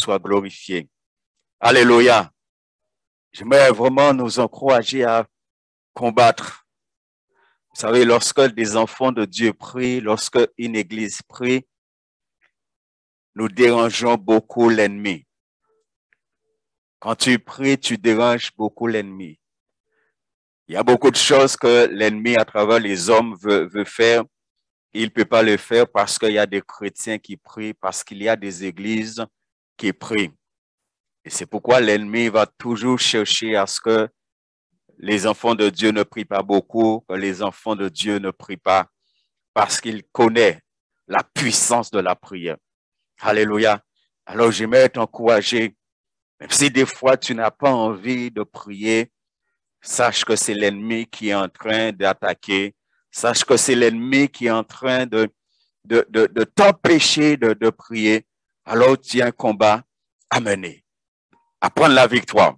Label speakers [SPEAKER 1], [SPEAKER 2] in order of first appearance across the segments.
[SPEAKER 1] soit glorifié. Alléluia. J'aimerais vraiment nous encourager à combattre. Vous savez, lorsque des enfants de Dieu prient, lorsque une église prie, nous dérangeons beaucoup l'ennemi. Quand tu pries, tu déranges beaucoup l'ennemi. Il y a beaucoup de choses que l'ennemi, à travers les hommes, veut faire. Il ne peut pas le faire parce qu'il y a des chrétiens qui prient, parce qu'il y a des églises qui prient. Et c'est pourquoi l'ennemi va toujours chercher à ce que les enfants de Dieu ne prient pas beaucoup, que les enfants de Dieu ne prient pas, parce qu'il connaît la puissance de la prière. Alléluia. Alors, j'aimerais t'encourager, même si des fois tu n'as pas envie de prier, sache que c'est l'ennemi qui est en train d'attaquer. Sache que c'est l'ennemi qui est en train de t'empêcher de prier. Alors, tu as un combat à mener, à prendre la victoire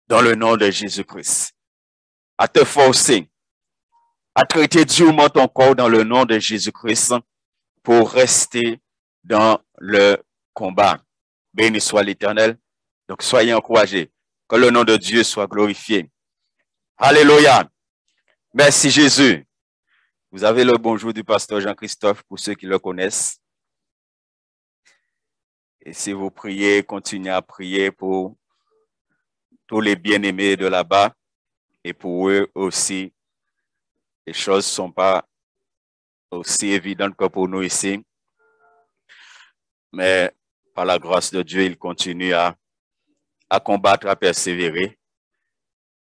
[SPEAKER 1] dans le nom de Jésus-Christ, à te forcer, à traiter durement ton corps dans le nom de Jésus-Christ pour rester dans le combat. Béni soit l'Éternel. Donc, soyez encouragés. Que le nom de Dieu soit glorifié. Alléluia. Merci Jésus. Vous avez le bonjour du pasteur Jean-Christophe pour ceux qui le connaissent. Et si vous priez, continuez à prier pour tous les bien-aimés de là-bas et pour eux aussi. Les choses ne sont pas aussi évidentes que pour nous ici. Mais par la grâce de Dieu, ils continuent à combattre, à persévérer.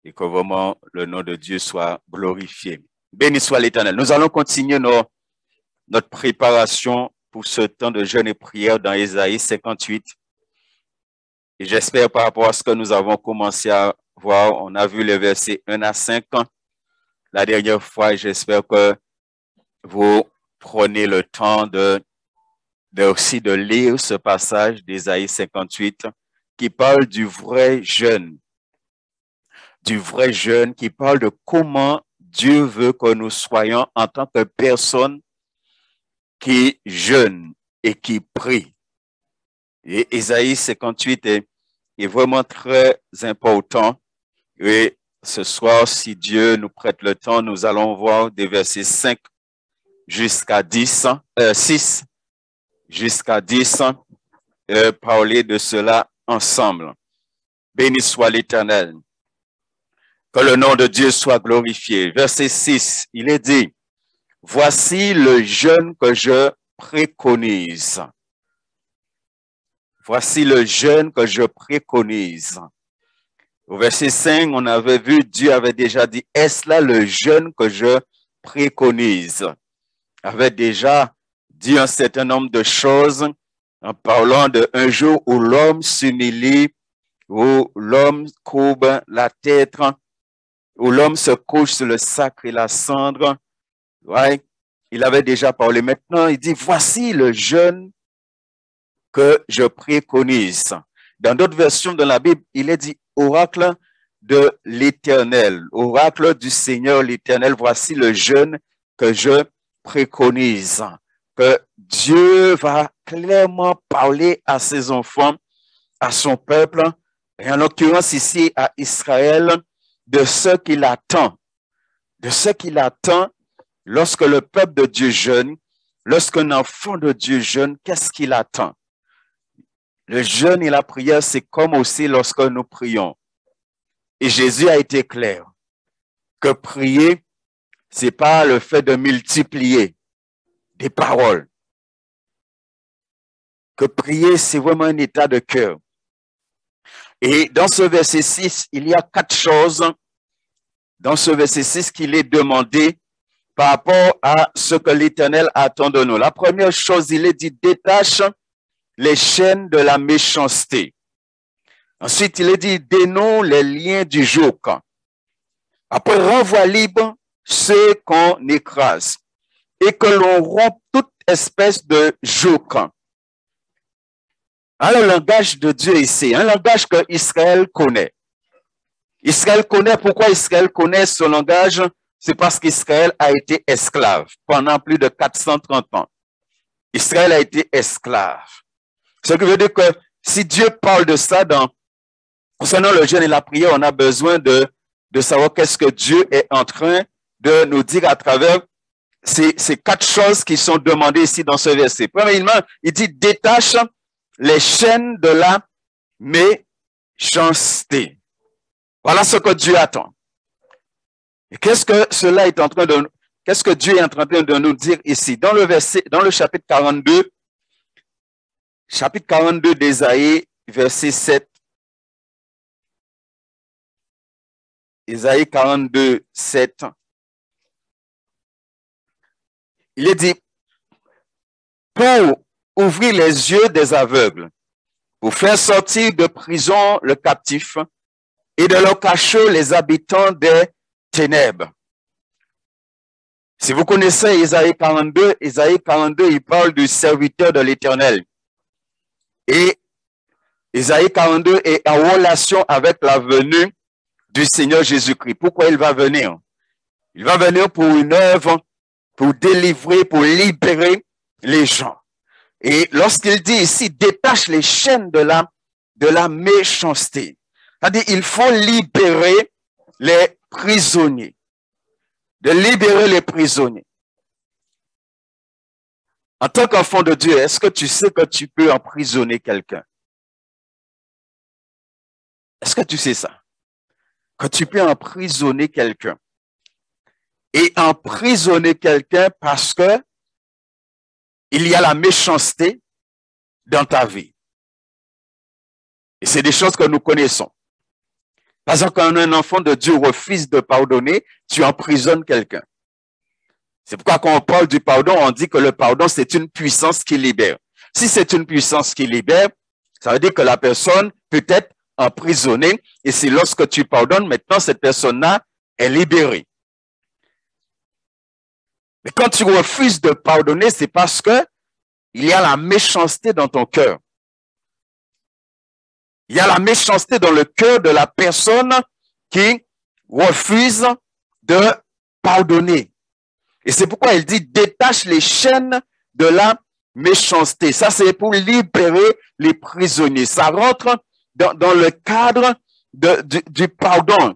[SPEAKER 1] Et que vraiment le nom de Dieu soit glorifié. Béni soit l'Éternel. Nous allons continuer notre préparation pour ce temps de jeûne et prière dans Ésaïe 58. Et j'espère par rapport à ce que nous avons commencé à voir, on a vu les versets 1 à 5 la dernière fois. J'espère que vous prenez le temps aussi de lire ce passage d'Ésaïe 58 qui parle du vrai jeûne. Du vrai jeûne, qui parle de comment Dieu veut que nous soyons en tant que personnes qui jeûnent et qui prient. Et Ésaïe 58 est vraiment très important. Et ce soir, si Dieu nous prête le temps, nous allons voir des versets 5 jusqu'à 6 jusqu'à 10, parler de cela ensemble. Béni soit l'Éternel. Que le nom de Dieu soit glorifié. Verset 6, il est dit, « Voici le jeûne que je préconise. » Voici le jeûne que je préconise. Au verset 5, on avait vu, Dieu avait déjà dit, « Est-ce là le jeûne que je préconise? » Il avait déjà dit un certain nombre de choses en parlant d'un jour où l'homme s'humilie, où l'homme courbe la tête, où l'homme se couche sur le sac et la cendre. Ouais, il avait déjà parlé. Maintenant, il dit, voici le jeûne que je préconise. Dans d'autres versions de la Bible, il est dit, oracle de l'Éternel, oracle du Seigneur l'Éternel, voici le jeûne que je préconise. Que Dieu va clairement parler à ses enfants, à son peuple, et en l'occurrence ici à Israël, de ce qu'il attend lorsque le peuple de Dieu jeûne, lorsqu'un enfant de Dieu jeûne, qu'est-ce qu'il attend? Le jeûne et la prière, c'est comme aussi lorsque nous prions. Et Jésus a été clair que prier, c'est pas le fait de multiplier des paroles. Que prier, c'est vraiment un état de cœur. Et dans ce verset 6, il y a 4 choses dans ce verset 6 qu'il est demandé par rapport à ce que l'Éternel attend de nous. La première chose, il est dit, détache les chaînes de la méchanceté. Ensuite, il est dit, dénoue les liens du joug. Après, renvoie libre ceux qu'on écrase et que l'on rompe toute espèce de joug. Le langage de Dieu ici, un langage que Israël connaît. Israël connaît, pourquoi Israël connaît ce langage? C'est parce qu'Israël a été esclave pendant plus de 430 ans. Israël a été esclave. Ce qui veut dire que si Dieu parle de ça concernant le jeûne et la prière, on a besoin de savoir qu'est-ce que Dieu est en train de nous dire à travers ces 4 choses qui sont demandées ici dans ce verset. Premièrement, il dit détache les chaînes de la méchanceté. Voilà ce que Dieu attend. Et qu'est-ce que Dieu est en train de nous dire ici? Dans le chapitre 42 d'Ésaïe, verset 7. Ésaïe 42, 7. Il est dit, pour ouvrir les yeux des aveugles, pour faire sortir de prison le captif et de leur cachot les habitants des ténèbres. Si vous connaissez Ésaïe 42, il parle du serviteur de l'Éternel. Et Ésaïe 42 est en relation avec la venue du Seigneur Jésus-Christ. Pourquoi il va venir? Il va venir pour une œuvre, pour délivrer, pour libérer les gens. Et lorsqu'il dit ici, détache les chaînes de la méchanceté. C'est-à-dire, il faut libérer les prisonniers. De libérer les prisonniers. En tant qu'enfant de Dieu, est-ce que tu sais que tu peux emprisonner quelqu'un? Est-ce que tu sais ça? Que tu peux emprisonner quelqu'un. Et emprisonner quelqu'un parce que il y a la méchanceté dans ta vie. Et c'est des choses que nous connaissons. Par exemple, quand un enfant de Dieu refuse de pardonner, tu emprisonnes quelqu'un. C'est pourquoi quand on parle du pardon, on dit que le pardon, c'est une puissance qui libère. Si c'est une puissance qui libère, ça veut dire que la personne peut être emprisonnée. Et c'est lorsque tu pardonnes, maintenant, cette personne-là est libérée. Mais quand tu refuses de pardonner, c'est parce que il y a la méchanceté dans ton cœur. Il y a la méchanceté dans le cœur de la personne qui refuse de pardonner. Et c'est pourquoi il dit détache les chaînes de la méchanceté. Ça, c'est pour libérer les prisonniers. Ça rentre dans le cadre du pardon.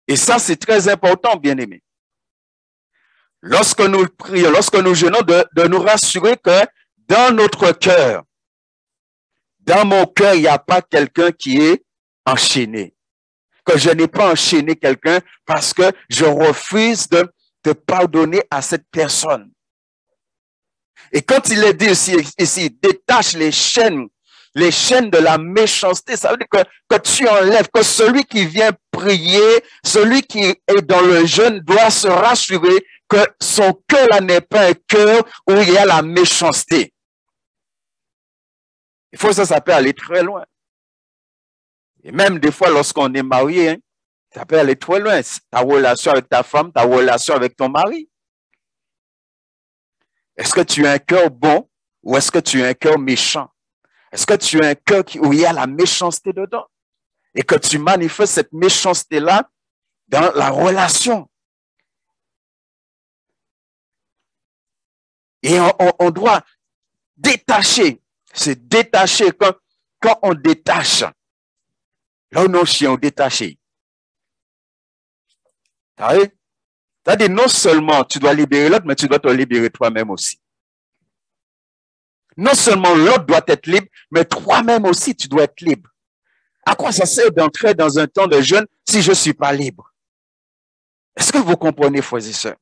[SPEAKER 1] Et ça, c'est très important, bien-aimés. Lorsque nous prions, lorsque nous jeûnons, de nous rassurer que dans notre cœur, dans mon cœur, il n'y a pas quelqu'un qui est enchaîné. Que je n'ai pas enchaîné quelqu'un parce que je refuse de pardonner à cette personne. Et quand il est dit ici, détache les chaînes de la méchanceté, ça veut dire que tu enlèves, que celui qui vient prier, celui qui est dans le jeûne doit se rassurer que son cœur là n'est pas un cœur où il y a la méchanceté. Il faut que ça peut aller très loin. Et même des fois, lorsqu'on est marié, hein, ça peut aller très loin. Ta relation avec ta femme, ta relation avec ton mari. Est-ce que tu as un cœur bon ou est-ce que tu as un cœur méchant? Est-ce que tu as un cœur où il y a la méchanceté dedans? Et que tu manifestes cette méchanceté-là dans la relation. Et on doit détacher, se détacher. Quand on détache, là où nos chiens ont détaché. C'est-à-dire, non seulement tu dois libérer l'autre, mais tu dois te libérer toi-même aussi. Non seulement l'autre doit être libre, mais toi-même aussi, tu dois être libre. À quoi ça sert d'entrer dans un temps de jeûne si je ne suis pas libre? Est-ce que vous comprenez, frères et sœurs?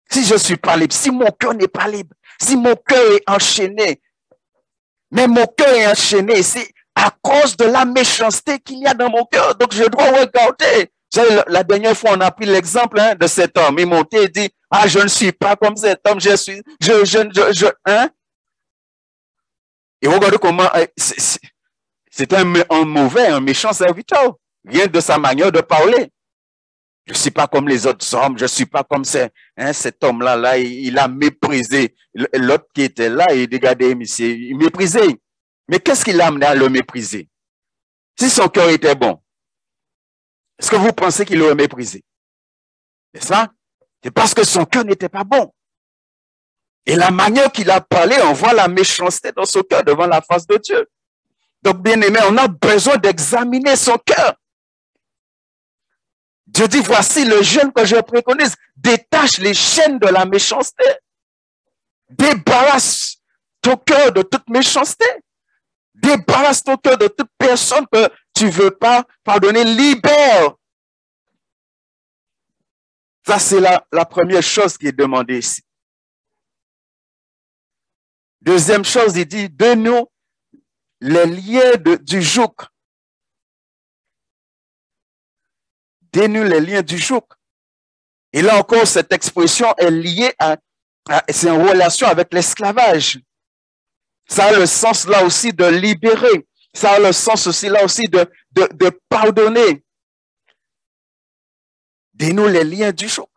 [SPEAKER 1] Si je ne suis pas libre, si mon cœur n'est pas libre, si mon cœur est enchaîné, mais mon cœur est enchaîné, c'est à cause de la méchanceté qu'il y a dans mon cœur. Donc, je dois regarder. La dernière fois, on a pris l'exemple de cet homme. Il montait et dit, ah, je ne suis pas comme cet homme, Et regardez comment c'est un mauvais, un méchant serviteur. Rien de sa manière de parler. Je ne suis pas comme les autres hommes, je ne suis pas comme cet homme-là, il a méprisé. L'autre qui était là, il regardait, il méprisait. Mais qu'est-ce qui l'a amené à le mépriser? Si son cœur était bon, est-ce que vous pensez qu'il l'aurait méprisé? C'est ça? C'est parce que son cœur n'était pas bon. Et la manière qu'il a parlé, on voit la méchanceté dans son cœur devant la face de Dieu. Donc, bien aimé, on a besoin d'examiner son cœur. Dieu dit, voici le jeûne que je préconise. Détache les chaînes de la méchanceté. Débarrasse ton cœur de toute méchanceté. Débarrasse ton cœur de toute personne que tu ne veux pas pardonner. Libère. Ça, c'est la première chose qui est demandée ici. Deuxième chose, il dit, donne-nous les liens du joug. Donne-nous les liens du joug. Et là encore, cette expression est liée c'est en relation avec l'esclavage. Ça a le sens là aussi de libérer. Ça a le sens aussi là aussi de pardonner. Donne-nous les liens du joug.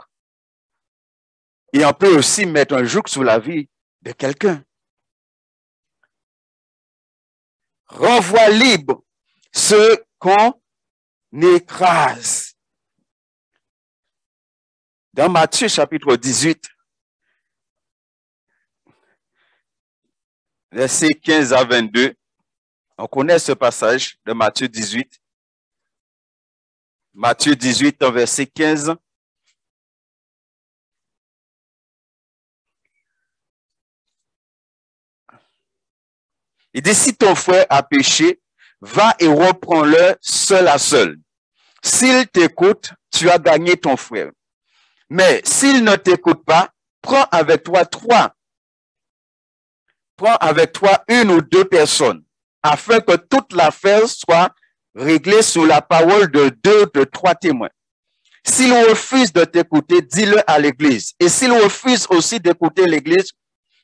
[SPEAKER 1] Et on peut aussi mettre un joug sur la vie de quelqu'un. Renvoie libre ceux qu'on écrase. Dans Matthieu chapitre 18, versets 15 à 22, on connaît ce passage de Matthieu 18. Matthieu 18, verset 15. Il dit, si ton frère a péché, va et reprends-le seul à seul. S'il t'écoute, tu as gagné ton frère. Mais s'il ne t'écoute pas, prends avec toi une ou deux personnes, afin que toute l'affaire soit réglée sous la parole de 2 ou 3 témoins. S'il refuse de t'écouter, dis-le à l'église. Et s'il refuse aussi d'écouter l'église,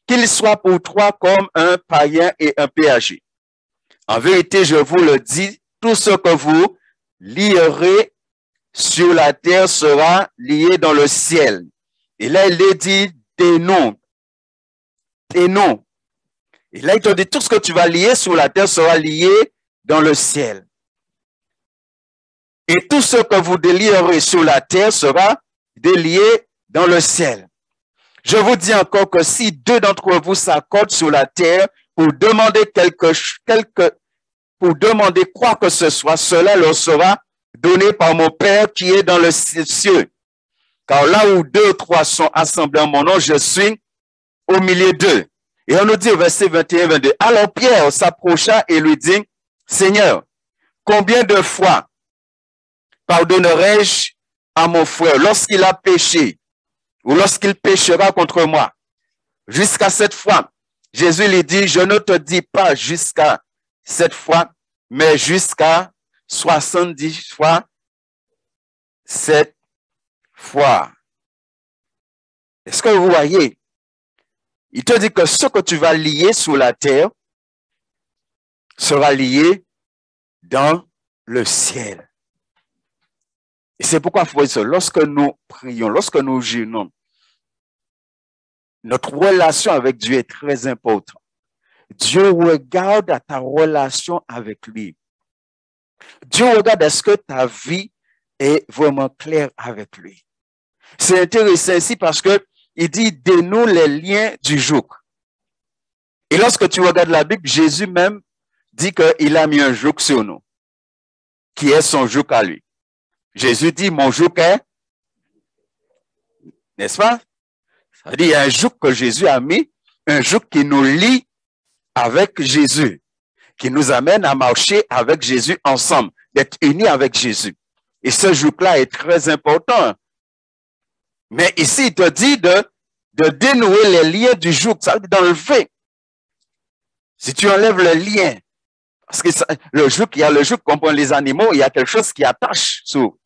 [SPEAKER 1] qu'il soit pour toi comme un païen et un péager. En vérité, je vous le dis, tout ce que vous lierez sur la terre sera lié dans le ciel. Et là, il est dit tes noms. Et là, il te dit tout ce que tu vas lier sur la terre sera lié dans le ciel. Et tout ce que vous délierez sur la terre sera délié dans le ciel. Je vous dis encore que si 2 d'entre vous s'accordent sur la terre pour demander pour demander quoi que ce soit, cela leur sera donné par mon Père qui est dans le ciel. Car là où 2 ou 3 sont assemblés en mon nom, je suis au milieu d'eux. Et on nous dit au verset 21-22, alors Pierre s'approcha et lui dit, Seigneur, combien de fois pardonnerai-je à mon frère lorsqu'il a péché ou lorsqu'il péchera contre moi? Jusqu'à 7 fois. Jésus lui dit, je ne te dis pas jusqu'à 7 fois, mais jusqu'à 70 fois 7 fois. Est-ce que vous voyez? Il te dit que ce que tu vas lier sur la terre sera lié dans le ciel. Et c'est pourquoi, frères et sœurs, lorsque nous prions, lorsque nous jeûnons, notre relation avec Dieu est très importante. Dieu regarde à ta relation avec lui. Dieu regarde à ce que ta vie est vraiment claire avec lui. C'est intéressant ici parce que il dit, dénoue les liens du joug. Et lorsque tu regardes la Bible, Jésus même dit qu'il a mis un joug sur nous, qui est son joug à lui. Jésus dit, mon joug est, n'est-ce pas? Ça veut dire, il y a un joug que Jésus a mis, un joug qui nous lie avec Jésus, qui nous amène à marcher avec Jésus ensemble, d'être unis avec Jésus. Et ce joug-là est très important. Mais ici, il te dit de dénouer les liens du joug, ça veut dire d'enlever. Si tu enlèves le lien, parce que le joug, il y a le joug comme pour les animaux, il y a quelque chose qui attache sur.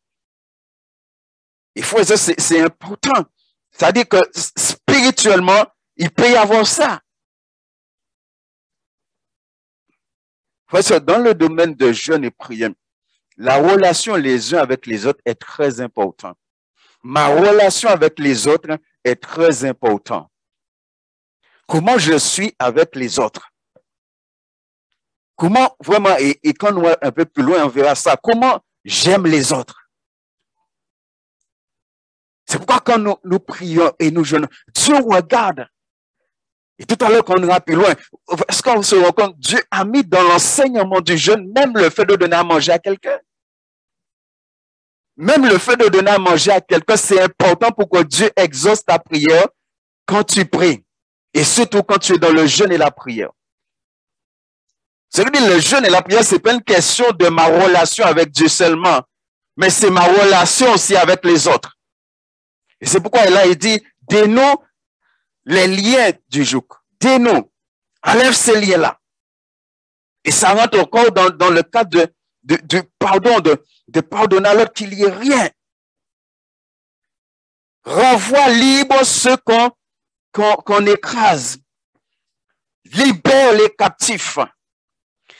[SPEAKER 1] Il faut, c'est important. C'est-à-dire que spirituellement, il peut y avoir ça. Dans le domaine de jeûne et prière, la relation les uns avec les autres est très importante. Ma relation avec les autres est très importante. Comment je suis avec les autres? Comment vraiment, et quand on va un peu plus loin, on verra ça, comment j'aime les autres? C'est pourquoi quand nous prions et nous jeûnons, Dieu regarde Et tout à l'heure, quand on ira plus loin, est-ce qu'on se rend compte, Dieu a mis dans l'enseignement du jeûne même le fait de donner à manger à quelqu'un. Même le fait de donner à manger à quelqu'un, c'est important pour que Dieu exauce ta prière quand tu pries. Et surtout quand tu es dans le jeûne et la prière. C'est-à-dire le jeûne et la prière, c'est pas une question de ma relation avec Dieu seulement, mais c'est ma relation aussi avec les autres. Et c'est pourquoi là, il dit, dénoue les liens du joug. Dénoue. Enlève ces liens-là. Et ça rentre encore dans le cadre du pardon, de pardonner à l'autre qu'il n'y ait rien. Renvoie libre ceux qu'on écrase. Libère les captifs.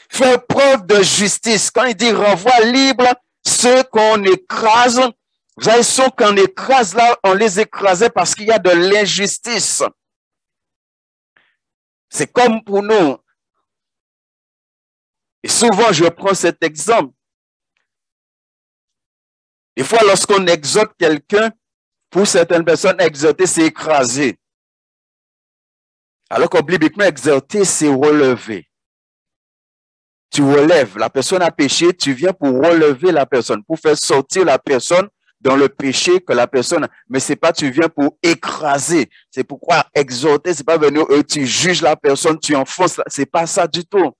[SPEAKER 1] Fais preuve de justice. Quand il dit renvoie libre ceux qu'on écrase, vous savez, ceux qu'on écrase là, on les écrasait parce qu'il y a de l'injustice. C'est comme pour nous. Et souvent, je prends cet exemple. Des fois, lorsqu'on exhorte quelqu'un, pour certaines personnes, exhorter, c'est écraser. Alors que bibliquement, exhorter, c'est relever. Tu relèves. La personne a péché, tu viens pour relever la personne, pour faire sortir la personne dans le péché que la personne a. Mais c'est pas tu viens pour écraser. C'est pourquoi exhorter, c'est pas venir, tu juges la personne, tu enfonces. C'est pas ça du tout.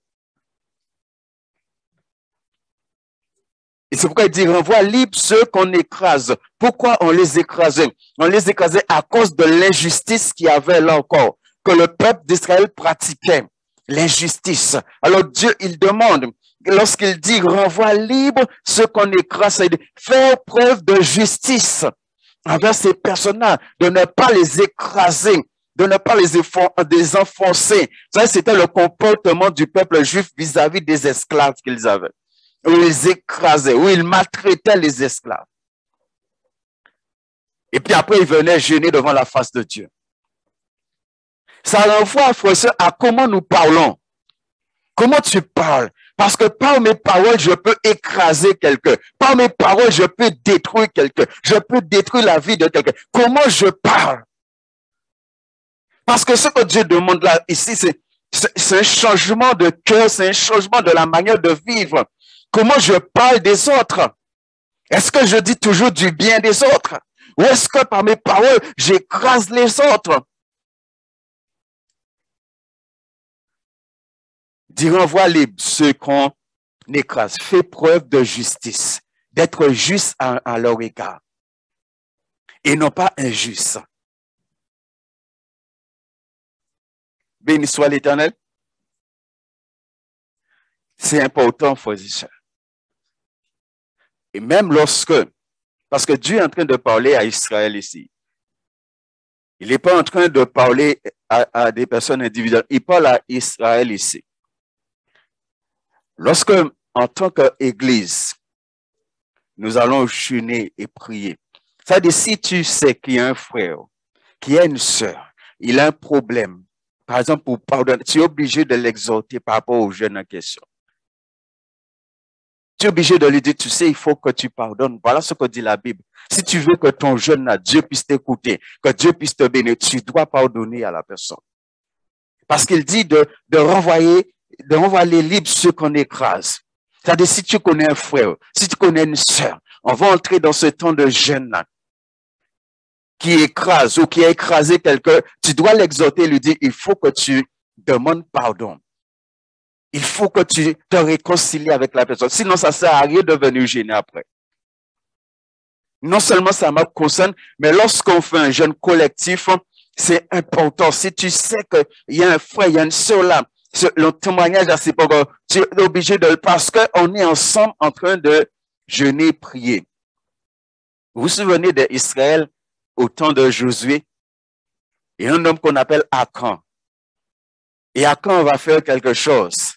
[SPEAKER 1] Et c'est pourquoi il dit, renvoie libre ceux qu'on écrase. Pourquoi on les écrasait? On les écrasait à cause de l'injustice qu'il y avait là encore, que le peuple d'Israël pratiquait. L'injustice. Alors Dieu, il demande, lorsqu'il dit, renvoie libre ceux qu'on écrase, il dit, faire preuve de justice envers ces personnes-là, de ne pas les écraser, de ne pas les enfoncer. Ça, c'était le comportement du peuple juif vis-à-vis des esclaves qu'ils avaient. Où ils écrasaient, où ils maltraitaient les esclaves. Et puis après, ils venaient jeûner devant la face de Dieu. Ça renvoie, frère, à comment nous parlons. Comment tu parles? Parce que par mes paroles, je peux écraser quelqu'un. Par mes paroles, je peux détruire quelqu'un. Je peux détruire la vie de quelqu'un. Comment je parle? Parce que ce que Dieu demande là, ici, c'est un changement de cœur, c'est un changement de la manière de vivre. Comment je parle des autres? Est-ce que je dis toujours du bien des autres? Ou est-ce que par mes paroles, j'écrase les autres? Dis renvoie libre ceux qu'on écrase. Fais preuve de justice, d'être juste à leur égard. Et non pas injuste. Béni soit l'Éternel. C'est important, frères et sœurs. Et même lorsque, parce que Dieu est en train de parler à Israël ici. Il n'est pas en train de parler à des personnes individuelles. Il parle à Israël ici. Lorsque, en tant qu'Église, nous allons jeûner et prier. Ça veut dire, si tu sais qu'il y a un frère, qu'il y a une sœur, il a un problème, par exemple, pour pardonner, tu es obligé de l'exhorter par rapport au jeûne en question. Tu es obligé de lui dire, tu sais, il faut que tu pardonnes. Voilà ce que dit la Bible. Si tu veux que ton jeûne, Dieu puisse t'écouter, que Dieu puisse te bénir, tu dois pardonner à la personne. Parce qu'il dit de renvoyer libre ceux qu'on écrase. C'est-à-dire, si tu connais un frère, si tu connais une sœur, on va entrer dans ce temps de jeûne-là, qui écrase ou qui a écrasé quelqu'un, tu dois l'exhorter et lui dire, il faut que tu demandes pardon. Il faut que tu te réconcilies avec la personne. Sinon, ça ne sert à rien de venir gêner après. Non seulement ça me concerne, mais lorsqu'on fait un jeûne collectif, c'est important. Si tu sais qu'il y a un frère, il y a une sœur là, le témoignage à ces moments, tu es obligé de le parce qu'on est ensemble en train de jeûner, prier. Vous vous souvenez d'Israël au temps de Josué? Il y a un homme qu'on appelle Akan. Et Akan va faire quelque chose.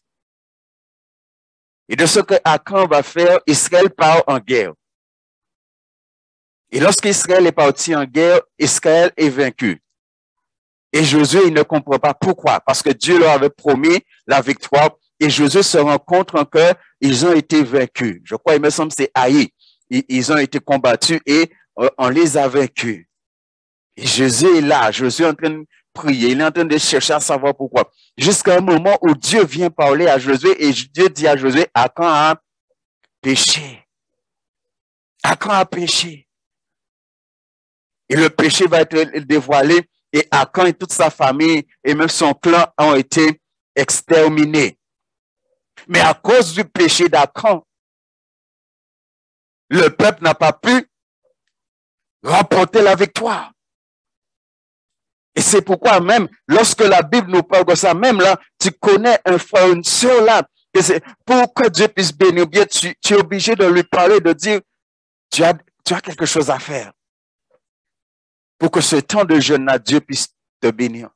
[SPEAKER 1] Et de ce que Akan va faire, Israël part en guerre. Et lorsqu'Israël est parti en guerre, Israël est vaincu. Et Josué, il ne comprend pas pourquoi. Parce que Dieu leur avait promis la victoire. Et Josué se rend compte qu'ils ont été vaincus. Je crois, il me semble, c'est Haï. Ils ont été combattus et on les a vaincus. Et Josué est là. Josué est en train prier, il est en train de chercher à savoir pourquoi. Jusqu'à un moment où Dieu vient parler à Josué et Dieu dit à Josué, Akan a péché. Akan a péché. Et le péché va être dévoilé et Akan et toute sa famille et même son clan ont été exterminés. Mais à cause du péché d'Akan, le peuple n'a pas pu remporter la victoire. Et c'est pourquoi même, lorsque la Bible nous parle de ça, même là, tu connais un frère, une soeur là, et c'est pour que Dieu puisse bénir, bien, tu es obligé de lui parler, de dire, tu as quelque chose à faire. Pour que ce temps de jeûne-là, Dieu puisse te bénir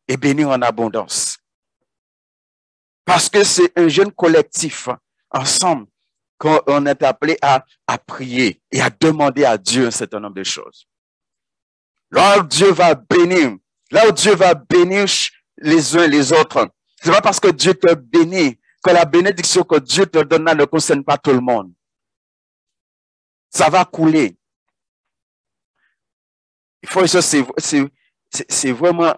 [SPEAKER 1] et bénir en abondance. Parce que c'est un jeûne collectif, ensemble, qu'on est appelé à prier et à demander à Dieu un certain nombre de choses. Là où Dieu va bénir, les uns et les autres, c'est pas parce que Dieu te bénit que la bénédiction que Dieu te donne ne concerne pas tout le monde. Ça va couler. Il faut ça, c'est vraiment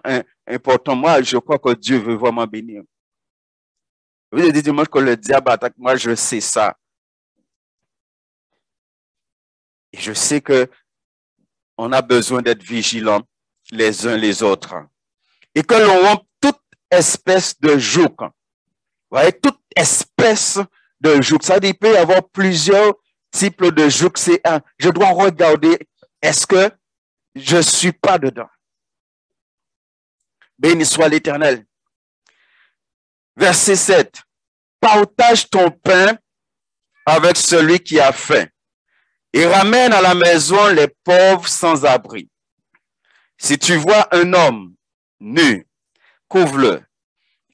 [SPEAKER 1] important. Moi, je crois que Dieu veut vraiment bénir. Vous avez dit dimanche que le diable attaque, moi je sais ça. Et je sais que on a besoin d'être vigilants les uns les autres. Et que l'on rompe toute espèce de joug. Vous voyez, toute espèce de joug. Ça veut dire qu'il peut y avoir plusieurs types de joug. C'est un. Je dois regarder, est-ce que je ne suis pas dedans? Béni soit l'Éternel. Verset 7. Partage ton pain avec celui qui a faim et ramène à la maison les pauvres sans abri. Si tu vois un homme nu, couvre-le.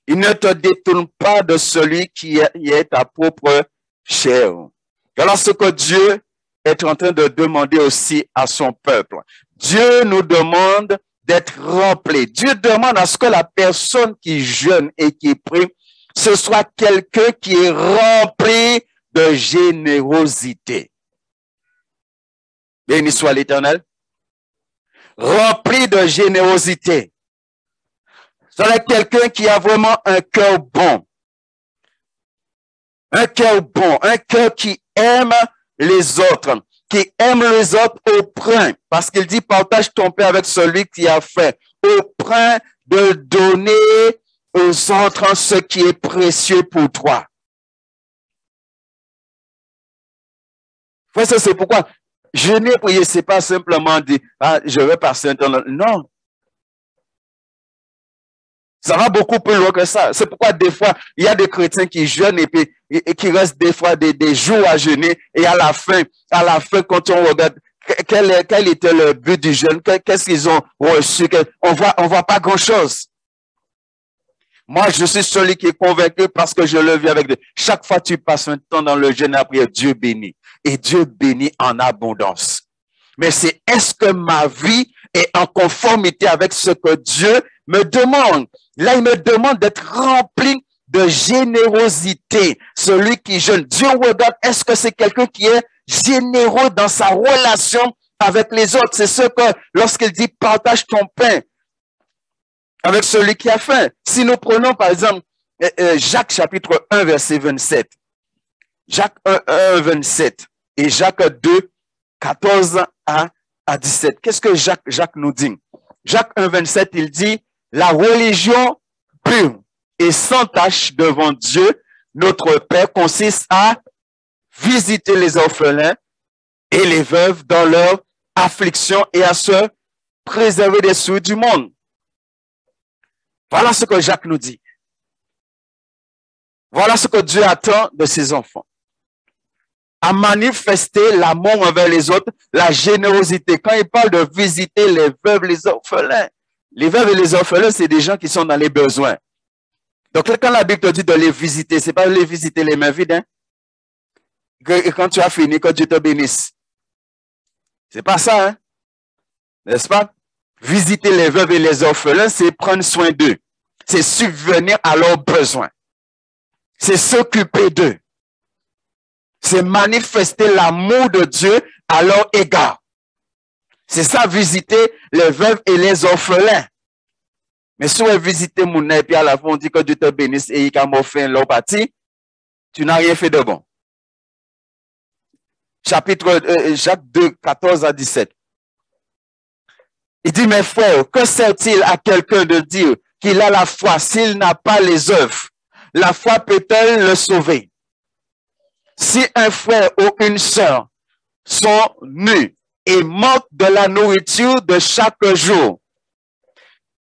[SPEAKER 1] Il ne te détourne pas de celui qui est ta propre chair. Alors ce que Dieu est en train de demander aussi à son peuple. Dieu nous demande d'être rempli. Dieu demande à ce que la personne qui jeûne et qui prie, ce soit quelqu'un qui est rempli de générosité. Béni soit l'Éternel. Rempli de générosité. C'est quelqu'un qui a vraiment un cœur bon. Un cœur bon, un cœur qui aime les autres, qui aime les autres au point, parce qu'il dit partage ton pain avec celui qui a faim, au point de donner aux autres ce qui est précieux pour toi. C'est pourquoi jeûner, prier, c'est pas simplement dire, je vais passer un temps. Non. Ça va beaucoup plus loin que ça. C'est pourquoi des fois, il y a des chrétiens qui jeûnent et qui restent des fois des jours à jeûner et à la fin, quand on regarde quel était le but du jeûne, qu'est-ce qu'ils ont reçu, on voit pas grand-chose. Moi, je suis celui qui est convaincu parce que je le vis avec Dieu. Chaque fois que tu passes un temps dans le jeûne à prière, Dieu bénit. Et Dieu bénit en abondance. Mais c'est est-ce que ma vie est en conformité avec ce que Dieu me demande? Là, il me demande d'être rempli de générosité. Celui qui jeûne. Dieu regarde, est-ce que c'est quelqu'un qui est généreux dans sa relation avec les autres? C'est ce que, lorsqu'il dit partage ton pain avec celui qui a faim. Si nous prenons par exemple Jacques chapitre 1 verset 27. Jacques 1, 27 et Jacques 2, 14 à 17. Qu'est-ce que Jacques nous dit? Jacques 1, 27, il dit, la religion pure et sans tache devant Dieu, notre Père, consiste à visiter les orphelins et les veuves dans leur affliction et à se préserver des souillures du monde. Voilà ce que Jacques nous dit. Voilà ce que Dieu attend de ses enfants. À manifester l'amour envers les autres, la générosité. Quand il parle de visiter les veuves, les orphelins, les veuves et les orphelins, c'est des gens qui sont dans les besoins. Donc, quand la Bible te dit de les visiter, c'est pas les visiter les mains vides, hein? Et quand tu as fini, que Dieu te bénisse. C'est pas ça, hein? N'est-ce pas? Visiter les veuves et les orphelins, c'est prendre soin d'eux. C'est subvenir à leurs besoins. C'est s'occuper d'eux. C'est manifester l'amour de Dieu à leur égard. C'est ça, visiter les veuves et les orphelins. Mais si on visite mon et puis à la fin, on dit que Dieu te bénisse et il a fait l'eau parti, tu n'as rien fait de bon. Chapitre Jacques 2, 14 à 17. Il dit, mes frères, que sert-il à quelqu'un de dire qu'il a la foi s'il n'a pas les œuvres? La foi peut-elle le sauver? Si un frère ou une sœur sont nus et manquent de la nourriture de chaque jour,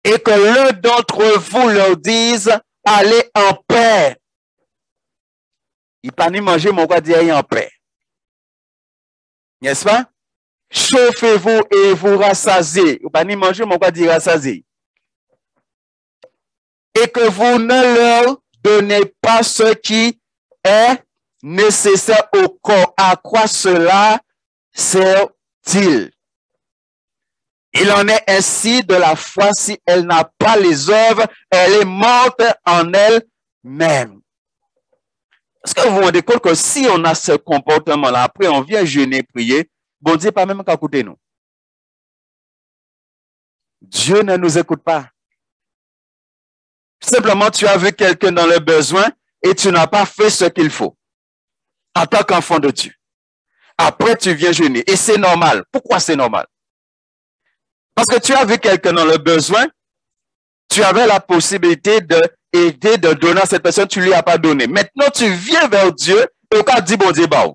[SPEAKER 1] et que l'un d'entre vous leur dise, allez en paix. Il pas ni manger, mon quoi dire en paix. N'est-ce pas? Chauffez-vous et vous rassasiez. Il pas ni manger, mon quoi dire rassasier. Et que vous ne leur donnez pas ce qui est nécessaire au corps. À quoi cela sert-il? Il en est ainsi de la foi, si elle n'a pas les œuvres, elle est morte en elle-même. Est-ce que vous vous rendez compte que si on a ce comportement-là, après on vient jeûner, prier, bon Dieu pas même qu'à écouter nous. Dieu ne nous écoute pas. Simplement, tu as vu quelqu'un dans le besoin et tu n'as pas fait ce qu'il faut en tant qu'enfant de Dieu. Après, tu viens jeûner et c'est normal. Pourquoi c'est normal? Parce que tu as vu quelqu'un dans le besoin, tu avais la possibilité d'aider, de donner à cette personne, tu ne lui as pas donné. Maintenant, tu viens vers Dieu et tu as dit, bon Dieu, bah,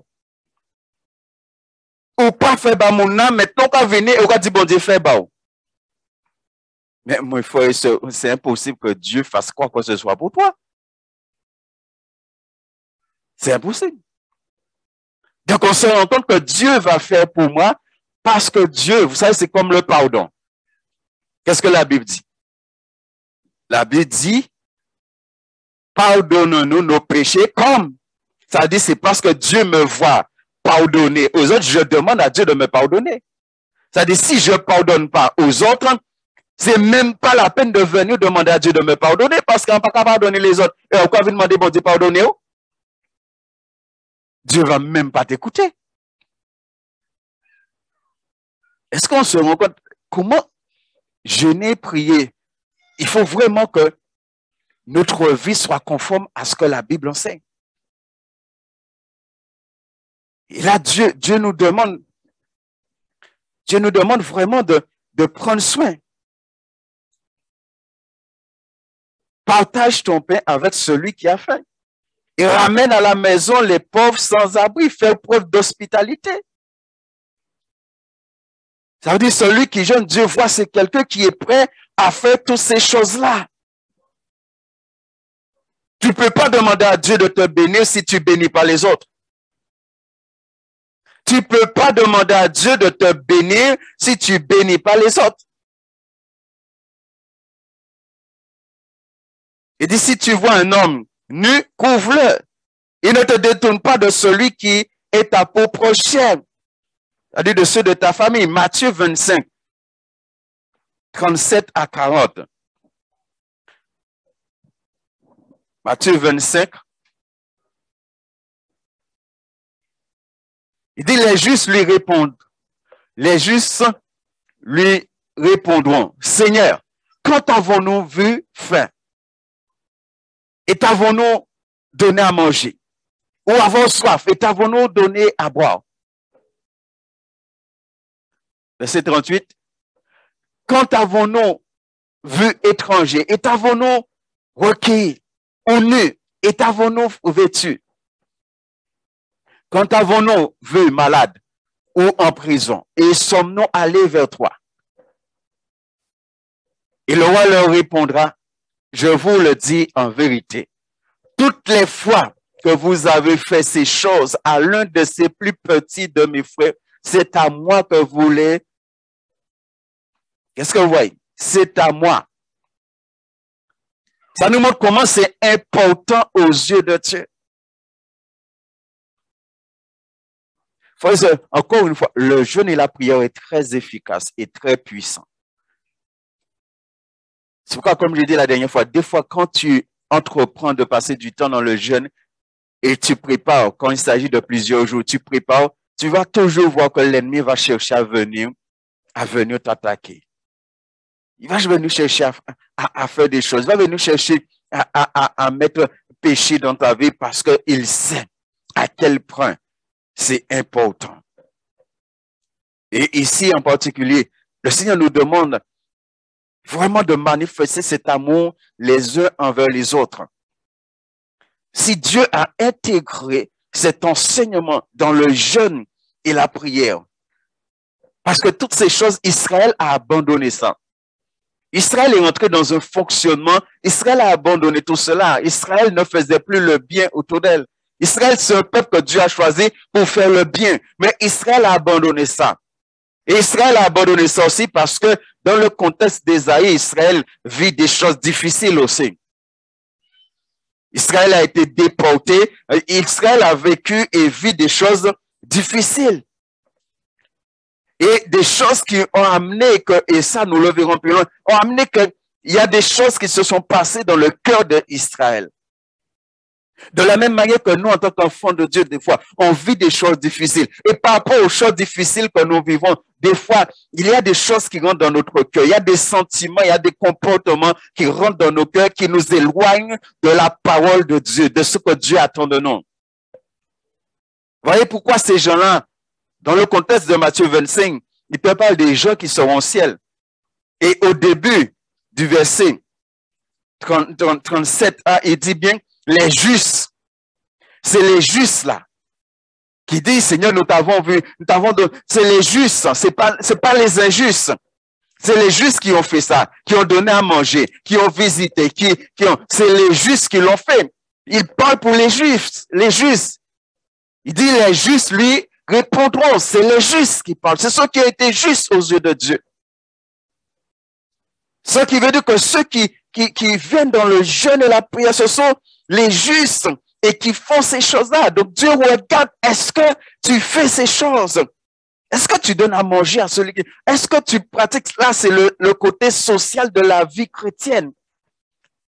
[SPEAKER 1] ou pas faire bah mon âme, maintenant, tu as venu et tu as dit, bon Dieu, fais bah. Mais mon frère, c'est impossible que Dieu fasse quoi que ce soit pour toi. C'est impossible. Donc, on se rend compte que Dieu va faire pour moi parce que Dieu, vous savez, c'est comme le pardon. Qu'est-ce que la Bible dit? La Bible dit, pardonne-nous nos péchés comme. Ça dit, c'est parce que Dieu me voit pardonner aux autres, je demande à Dieu de me pardonner. Ça dit, si je ne pardonne pas aux autres, c'est même pas la peine de venir demander à Dieu de me pardonner parce qu'on ne peut pas pardonner les autres. Et pourquoi vous demandez, bon Dieu, pardonnez-vous? Dieu ne va même pas t'écouter. Est-ce qu'on se rend compte comment jeûner, prier? Il faut vraiment que notre vie soit conforme à ce que la Bible enseigne. Et là, Dieu nous demande vraiment de prendre soin. Partage ton pain avec celui qui a faim. Et ramène à la maison les pauvres sans abri. Fais preuve d'hospitalité. Ça veut dire celui qui jeûne, Dieu voit, c'est quelqu'un qui est prêt à faire toutes ces choses-là. Tu ne peux pas demander à Dieu de te bénir si tu ne bénis pas les autres. Tu ne peux pas demander à Dieu de te bénir si tu ne bénis pas les autres. Il dit, si tu vois un homme nu, couvre-le. Il ne te détourne pas de celui qui est ta peau prochaine. C'est-à-dire de ceux de ta famille. Matthieu 25, 37 à 40. Matthieu 25. Il dit, les justes lui répondent. Les justes lui répondront, Seigneur, quand avons-nous vu faim? Et t'avons-nous donné à manger? Ou avons soif? Et t'avons-nous donné à boire? Verset 38. Quand avons-nous vu étranger? Et t'avons-nous recueilli? Ou nu? Et t'avons-nous vêtu? Quand avons-nous vu malade ou en prison? Et sommes-nous allés vers toi? Et le roi leur répondra, je vous le dis en vérité, toutes les fois que vous avez fait ces choses à l'un de ces plus petits de mes frères, c'est à moi que vous les... Qu'est-ce que vous voyez? C'est à moi. Ça nous montre comment c'est important aux yeux de Dieu. Encore une fois, le jeûne et la prière est très efficace et très puissant. C'est pourquoi, comme j'ai dit la dernière fois, des fois, quand tu entreprends de passer du temps dans le jeûne et tu prépares, quand il s'agit de plusieurs jours, tu prépares, tu vas toujours voir que l'ennemi va chercher à venir t'attaquer. Il va venir chercher à faire des choses. Il va venir chercher à mettre péché dans ta vie parce qu'il sait à quel point c'est important. Et ici en particulier, le Seigneur nous demande vraiment de manifester cet amour les uns envers les autres. Si Dieu a intégré cet enseignement dans le jeûne et la prière, parce que toutes ces choses, Israël a abandonné ça. Israël est entré dans un fonctionnement. Israël a abandonné tout cela. Israël ne faisait plus le bien autour d'elle. Israël, c'est un peuple que Dieu a choisi pour faire le bien. Mais Israël a abandonné ça. Et Israël a abandonné ça aussi parce que dans le contexte d'Ésaïe, Israël vit des choses difficiles aussi. Israël a été déporté. Israël a vécu et vit des choses difficiles. Et des choses qui ont amené que, et ça nous le verrons plus loin, ont amené qu'il y a des choses qui se sont passées dans le cœur d'Israël. De la même manière que nous, en tant qu'enfants de Dieu, des fois, on vit des choses difficiles. Et par rapport aux choses difficiles que nous vivons, des fois, il y a des choses qui rentrent dans notre cœur. Il y a des sentiments, il y a des comportements qui rentrent dans nos cœurs, qui nous éloignent de la parole de Dieu, de ce que Dieu attend de nous. Voyez pourquoi ces gens-là, dans le contexte de Matthieu 25, il peut parler des gens qui seront au ciel. Et au début du verset 37, il dit bien, les justes. C'est les justes là. Qui disent, Seigneur, nous t'avons vu, c'est les justes, c'est pas les injustes. C'est les justes qui ont fait ça, qui ont donné à manger, qui ont visité, c'est les justes qui l'ont fait. Il parle pour les justes, Il dit, les justes, lui, répondront, c'est les justes qui parlent. C'est ceux qui ont été justes aux yeux de Dieu. Ce qui veut dire que ceux qui viennent dans le jeûne et la prière, ce sont les justes et qui font ces choses-là. Donc Dieu regarde, est-ce que tu fais ces choses? Est-ce que tu donnes à manger à celui qui... Est-ce que tu pratiques? Là, c'est le côté social de la vie chrétienne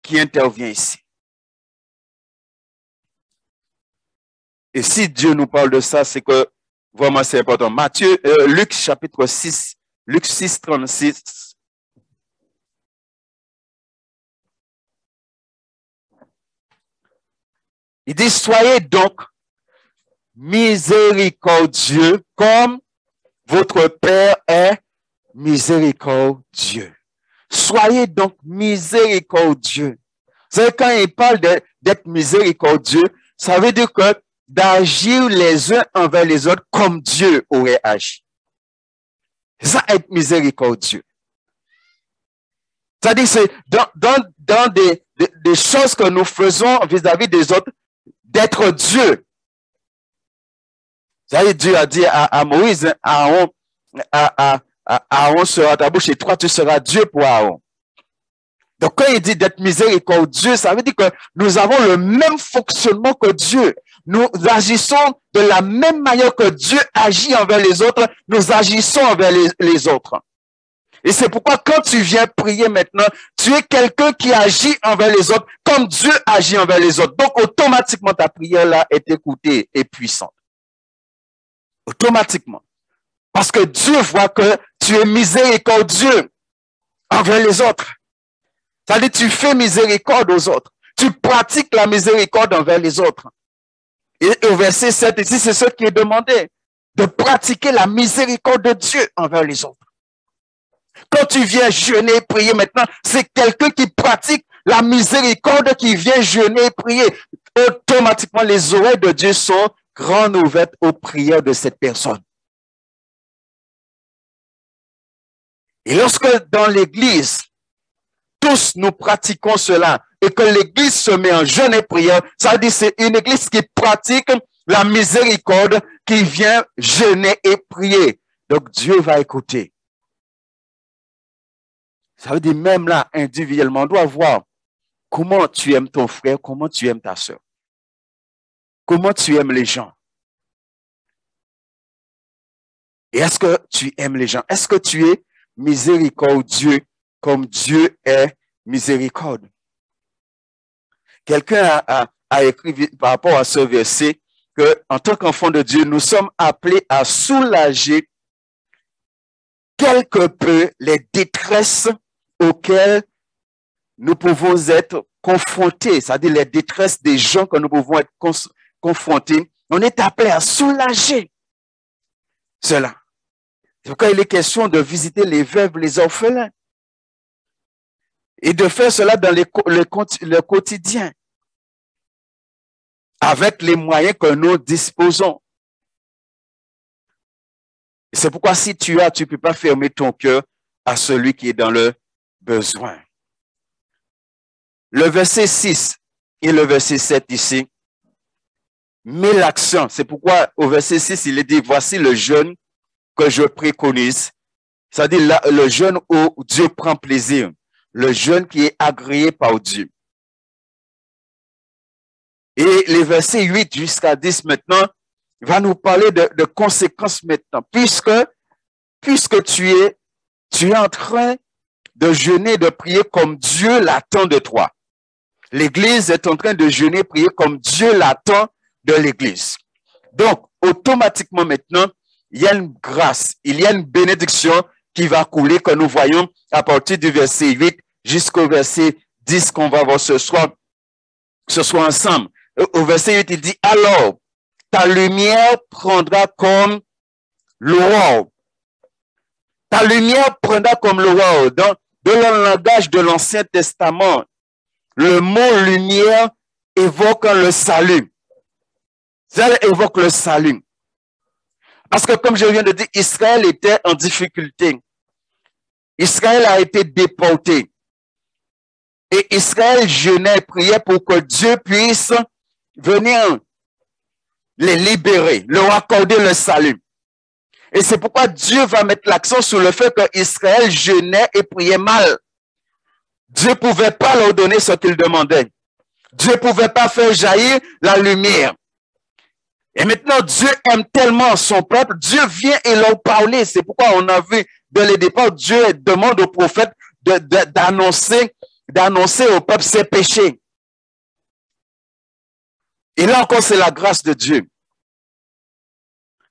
[SPEAKER 1] qui intervient ici. Et si Dieu nous parle de ça, c'est que vraiment c'est important. Luc chapitre 6, Luc 6, 36. Il dit, soyez donc miséricordieux comme votre Père est miséricordieux. Soyez donc miséricordieux. C'est quand il parle d'être miséricordieux, ça veut dire que d'agir les uns envers les autres comme Dieu aurait agi. C'est ça, être miséricordieux. C'est-à-dire, c'est dans des choses que nous faisons vis-à-vis des autres, d'être Dieu. C'est-à-dire, Dieu a dit à Moïse, Aaron sera ta bouche et toi, tu seras Dieu pour Aaron. Donc, quand il dit d'être miséricordieux, ça veut dire que nous avons le même fonctionnement que Dieu. Nous agissons de la même manière que Dieu agit envers les autres, nous agissons envers les autres. Et c'est pourquoi quand tu viens prier maintenant, tu es quelqu'un qui agit envers les autres comme Dieu agit envers les autres. Donc, automatiquement, ta prière là est écoutée et puissante. Automatiquement. Parce que Dieu voit que tu es miséricordieux envers les autres. C'est-à-dire, tu fais miséricorde aux autres. Tu pratiques la miséricorde envers les autres. Et au verset 7 ici, c'est ce qui est demandé. De pratiquer la miséricorde de Dieu envers les autres. Quand tu viens jeûner et prier maintenant, c'est quelqu'un qui pratique la miséricorde qui vient jeûner et prier. Automatiquement, les oreilles de Dieu sont grandes ouvertes aux prières de cette personne. Et lorsque dans l'église, tous nous pratiquons cela et que l'église se met en jeûne et prière, ça veut dire que c'est une église qui pratique la miséricorde, qui vient jeûner et prier. Donc Dieu va écouter. Ça veut dire même là, individuellement, on doit voir comment tu aimes ton frère, comment tu aimes ta soeur. Comment tu aimes les gens. Et est-ce que tu aimes les gens? Est-ce que tu es miséricordieux comme Dieu est miséricorde? Quelqu'un a écrit par rapport à ce verset que, en tant qu'enfant de Dieu, nous sommes appelés à soulager quelque peu les détresses auxquelles nous pouvons être confrontés, c'est-à-dire les détresses des gens que nous pouvons être confrontés, on est appelé à soulager cela. C'est pourquoi il est question de visiter les veuves, les orphelins, et de faire cela dans le quotidien, avec les moyens que nous disposons. C'est pourquoi si tu ne peux pas fermer ton cœur à celui qui est dans le besoin. Le verset 6 et le verset 7 ici met l'accent. C'est pourquoi au verset 6, il est dit, voici le jeûne que je préconise. C'est-à-dire le jeûne où Dieu prend plaisir. Le jeûne qui est agréé par Dieu. Et les versets 8 jusqu'à 10 maintenant, va nous parler de conséquences maintenant. Puisque tu es en train de jeûner, de prier comme Dieu l'attend de toi. L'Église est en train de jeûner, prier comme Dieu l'attend de l'Église. Donc, automatiquement maintenant, il y a une grâce, il y a une bénédiction qui va couler, que nous voyons à partir du verset 8 jusqu'au verset 10 qu'on va voir ce soir ensemble. Au verset 8, il dit, alors, ta lumière prendra comme l'aurore. Ta lumière prendra comme l'aurore. Dans le langage de l'Ancien Testament, le mot lumière évoque le salut. Ça évoque le salut. Parce que comme je viens de dire, Israël était en difficulté. Israël a été déporté. Et Israël jeûnait et priait pour que Dieu puisse venir les libérer, leur accorder le salut. Et c'est pourquoi Dieu va mettre l'accent sur le fait que Israël jeûnait et priait mal. Dieu ne pouvait pas leur donner ce qu'il demandait. Dieu ne pouvait pas faire jaillir la lumière. Et maintenant, Dieu aime tellement son peuple, Dieu vient et leur parler. C'est pourquoi on a vu dès le départ, Dieu demande aux prophètes d'annoncer au peuple ses péchés. Et là encore, c'est la grâce de Dieu.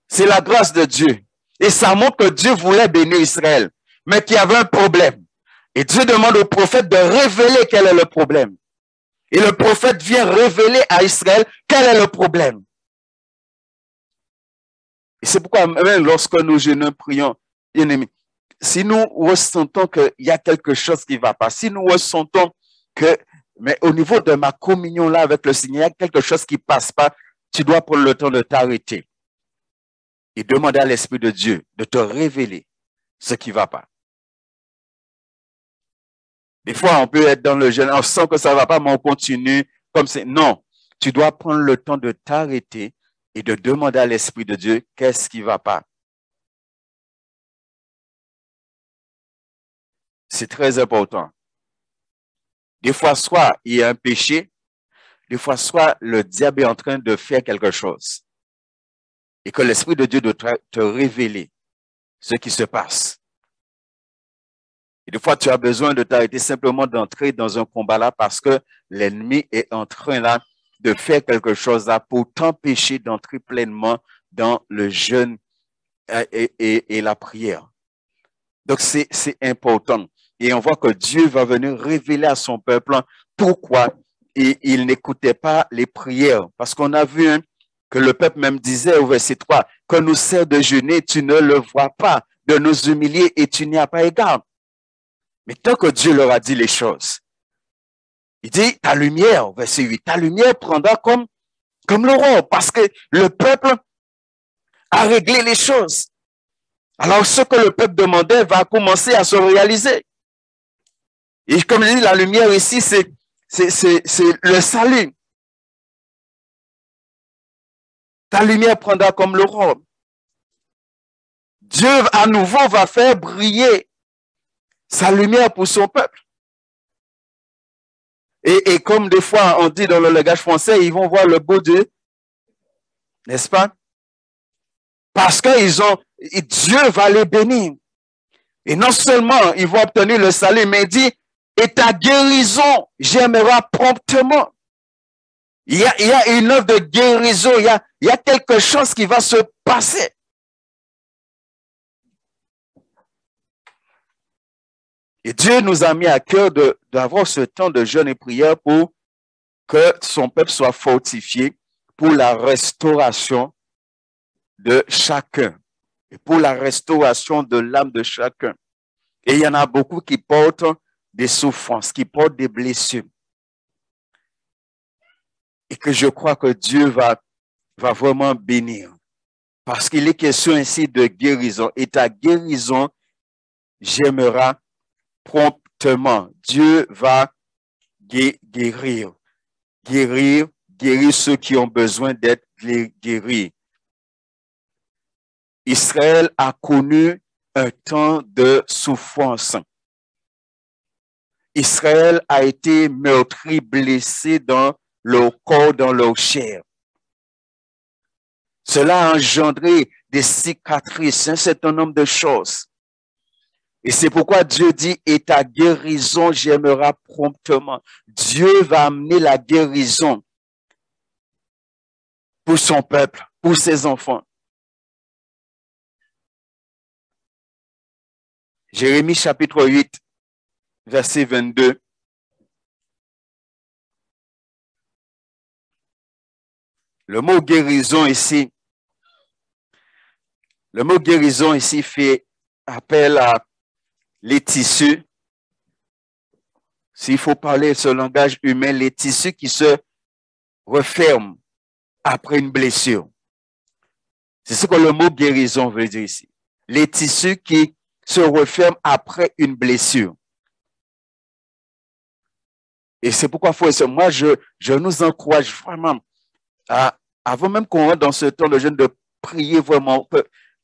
[SPEAKER 1] C'est la grâce de Dieu. Et ça montre que Dieu voulait bénir Israël, mais qu'il y avait un problème. Et Dieu demande au prophète de révéler quel est le problème. Et le prophète vient révéler à Israël quel est le problème. Et c'est pourquoi même lorsque nous jeûnons, prions, bien-aimés, si nous ressentons qu'il y a quelque chose qui ne va pas, si nous ressentons que, mais au niveau de ma communion là avec le Seigneur, il y a quelque chose qui ne passe pas, tu dois prendre le temps de t'arrêter et demander à l'Esprit de Dieu de te révéler ce qui ne va pas. Des fois, on peut être dans le jeûne, on sent que ça ne va pas, mais on continue comme c'est. Non, tu dois prendre le temps de t'arrêter et de demander à l'Esprit de Dieu qu'est-ce qui ne va pas. C'est très important. Des fois, soit il y a un péché, des fois, soit le diable est en train de faire quelque chose. Et que l'Esprit de Dieu doit te révéler ce qui se passe. Et des fois, tu as besoin de t'arrêter simplement d'entrer dans un combat là parce que l'ennemi est en train là de faire quelque chose là pour t'empêcher d'entrer pleinement dans le jeûne et la prière. Donc, c'est important. Et on voit que Dieu va venir révéler à son peuple pourquoi il n'écoutait pas les prières. Parce qu'on a vu que le peuple même disait au verset 3, que nous sert de jeûner, tu ne le vois pas, de nous humilier et tu n'y as pas égard. Mais tant que Dieu leur a dit les choses, il dit, ta lumière, verset 8, ta lumière prendra comme l'aurore, parce que le peuple a réglé les choses. Alors, ce que le peuple demandait va commencer à se réaliser. Et comme je dis, la lumière ici, c'est le salut. Ta lumière prendra comme l'aurore. Dieu, à nouveau, va faire briller sa lumière pour son peuple. Et comme des fois, on dit dans le langage français, ils vont voir le beau Dieu, n'est-ce pas? Parce que Dieu va les bénir. Et non seulement ils vont obtenir le salut, mais il dit, et ta guérison germera promptement. Il y a une œuvre de guérison, il y a quelque chose qui va se passer. Et Dieu nous a mis à cœur d'avoir ce temps de jeûne et prière pour que son peuple soit fortifié pour la restauration de chacun et pour la restauration de l'âme de chacun. Et il y en a beaucoup qui portent des souffrances, qui portent des blessures. Et que je crois que Dieu va vraiment bénir. Parce qu'il est question ici de guérison. Et ta guérison j'aimerais promptement. Dieu va guérir ceux qui ont besoin d'être guéris. Israël a connu un temps de souffrance. Israël a été meurtri, blessé dans leur corps, dans leur chair. Cela a engendré des cicatrices, un certain nombre de choses. Et c'est pourquoi Dieu dit, et ta guérison j'aimerais promptement. Dieu va amener la guérison pour son peuple, pour ses enfants. Jérémie chapitre 8, verset 22. Le mot guérison ici fait appel à les tissus. S'il faut parler ce langage humain, les tissus qui se referment après une blessure. C'est ce que le mot guérison veut dire ici. Les tissus qui se referment après une blessure. Et c'est pourquoi, moi, je nous encourage vraiment avant même qu'on rentre dans ce temps de jeûne, de prier vraiment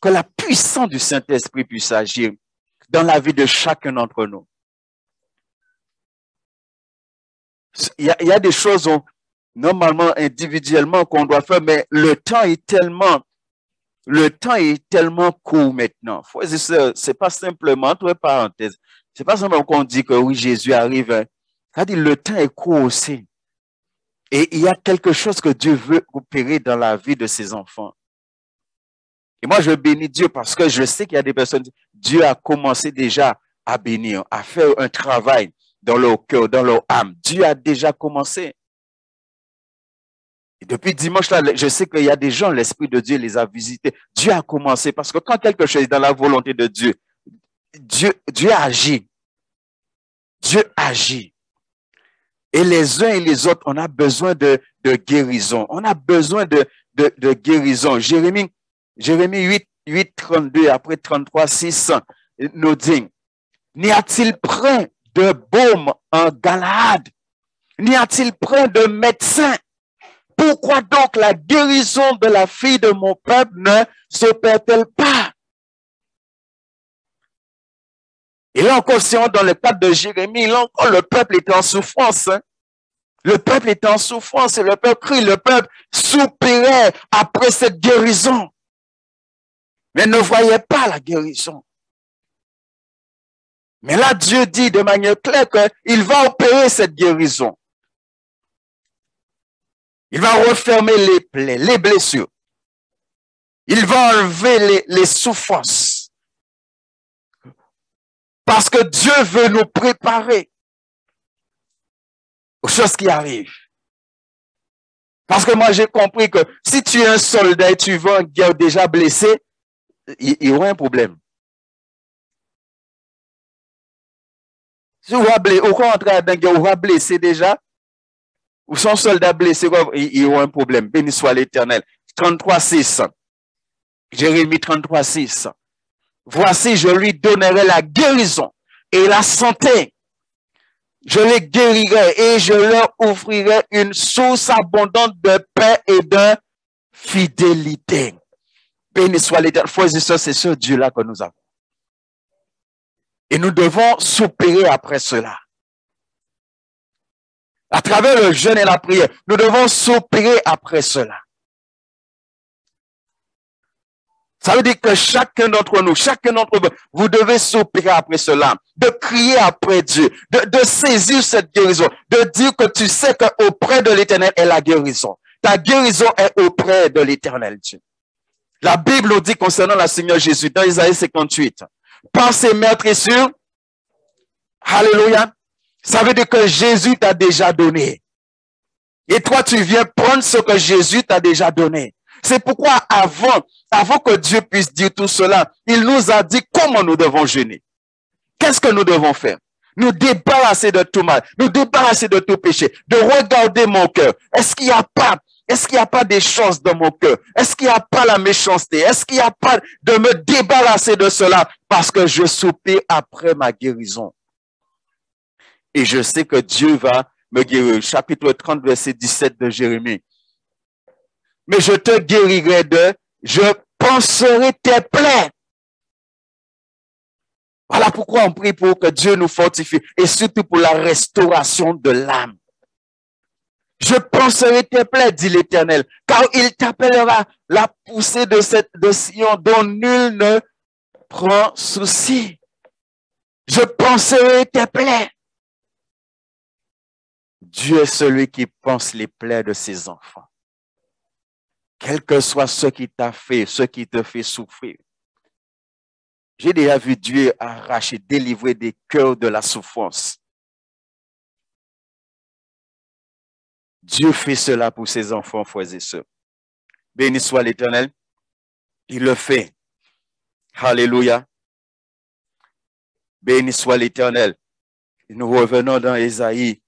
[SPEAKER 1] que la puissance du Saint-Esprit puisse agir dans la vie de chacun d'entre nous. Il y a des choses normalement individuellement qu'on doit faire, mais le temps est tellement court maintenant. C'est pas simplement, entre parenthèses, c'est pas simplement qu'on dit que oui, Jésus arrive. C'est-à-dire le temps est court aussi. Et il y a quelque chose que Dieu veut opérer dans la vie de ses enfants. Et moi, je bénis Dieu parce que je sais qu'il y a des personnes, Dieu a commencé déjà à bénir, à faire un travail dans leur cœur, dans leur âme. Dieu a déjà commencé. Et depuis dimanche, là, je sais qu'il y a des gens, l'Esprit de Dieu les a visités. Dieu a commencé parce que quand quelque chose est dans la volonté de Dieu, Dieu agit. Dieu agit. Et les uns et les autres, on a besoin de guérison. On a besoin de guérison. Jérémie 8, 32, après 33, 6 nous dit, n'y a-t-il point de baume en Galaad? N'y a-t-il point de médecin? Pourquoi donc la guérison de la fille de mon peuple ne s'opère-t-elle pas? Et là encore, si on dans le cadre de Jérémie, là encore, le peuple était en souffrance. Hein? Le peuple était en souffrance et le peuple crie, le peuple soupirait après cette guérison. Mais ne voyait pas la guérison. Mais là, Dieu dit de manière claire qu'il va opérer cette guérison. Il va refermer les plaies, les blessures. Il va enlever les souffrances. Parce que Dieu veut nous préparer aux choses qui arrivent. Parce que moi, j'ai compris que si tu es un soldat et tu vas en guerre déjà blessé, il y aura un problème. Si vous rentrez dans la guerre, vous va blessé déjà, ou son soldat blessé, il y aura un problème. Béni soit l'Éternel. 33,6. Jérémie 33,6. Voici, je lui donnerai la guérison et la santé. Je les guérirai et je leur offrirai une source abondante de paix et de fidélité. Béni soit l'Éternel. Frères et sœurs, c'est ce Dieu-là que nous avons. Et nous devons soupirer après cela. À travers le jeûne et la prière, nous devons soupirer après cela. Ça veut dire que chacun d'entre nous, vous devez soupirer après cela, de crier après Dieu, de saisir cette guérison, de dire que tu sais qu'auprès de l'Éternel est la guérison. Ta guérison est auprès de l'Éternel Dieu. La Bible nous dit concernant le Seigneur Jésus, dans Isaïe 58, par ses meurtrissures, Alléluia. Ça veut dire que Jésus t'a déjà donné. Et toi, tu viens prendre ce que Jésus t'a déjà donné. C'est pourquoi avant que Dieu puisse dire tout cela, il nous a dit comment nous devons jeûner. Qu'est-ce que nous devons faire? Nous débarrasser de tout mal, nous débarrasser de tout péché, de regarder mon cœur. Est-ce qu'il n'y a pas des choses dans mon cœur? Est-ce qu'il n'y a pas la méchanceté? Est-ce qu'il n'y a pas de me débarrasser de cela parce que je soupire après ma guérison? Et je sais que Dieu va me guérir. Chapitre 30, verset 17 de Jérémie. Mais je te guérirai je panserai tes plaies. Voilà pourquoi on prie pour que Dieu nous fortifie et surtout pour la restauration de l'âme. Je panserai tes plaies, dit l'Éternel, car il t'appellera la poussée de Sion dont nul ne prend souci. Je panserai tes plaies. Dieu est celui qui pense les plaies de ses enfants. Quel que soit ce qui t'a fait, ce qui te fait souffrir. J'ai déjà vu Dieu arracher, délivrer des cœurs de la souffrance. Dieu fait cela pour ses enfants, frères et sœurs. Béni soit l'Éternel. Il le fait. Alléluia. Béni soit l'Éternel. Nous revenons dans Ésaïe.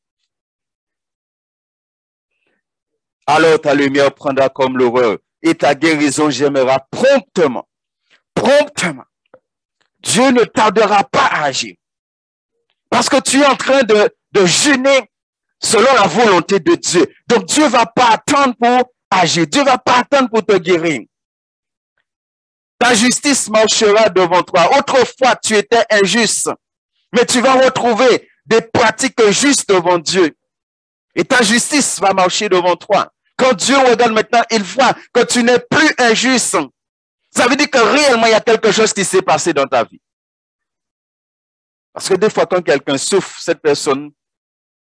[SPEAKER 1] Alors ta lumière prendra comme l'horreur et ta guérison germera promptement. Promptement. Dieu ne tardera pas à agir. Parce que tu es en train de jeûner selon la volonté de Dieu. Donc Dieu ne va pas attendre pour agir. Dieu ne va pas attendre pour te guérir. Ta justice marchera devant toi. Autrefois, tu étais injuste. Mais tu vas retrouver des pratiques justes devant Dieu. Et ta justice va marcher devant toi. Quand Dieu regarde maintenant, il voit que tu n'es plus injuste. Ça veut dire que réellement, il y a quelque chose qui s'est passé dans ta vie. Parce que des fois, quand quelqu'un souffre, cette personne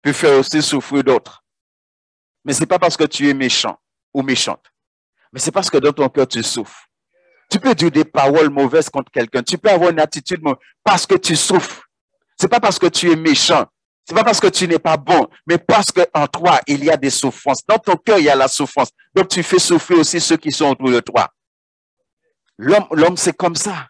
[SPEAKER 1] peut faire aussi souffrir d'autres. Mais ce n'est pas parce que tu es méchant ou méchante. Mais c'est parce que dans ton cœur, tu souffres. Tu peux dire des paroles mauvaises contre quelqu'un. Tu peux avoir une attitude mauvaise parce que tu souffres. Ce n'est pas parce que tu es méchant. Ce n'est pas parce que tu n'es pas bon, mais parce qu'en toi, il y a des souffrances. Dans ton cœur, il y a la souffrance. Donc, tu fais souffrir aussi ceux qui sont autour de toi. L'homme, c'est comme ça.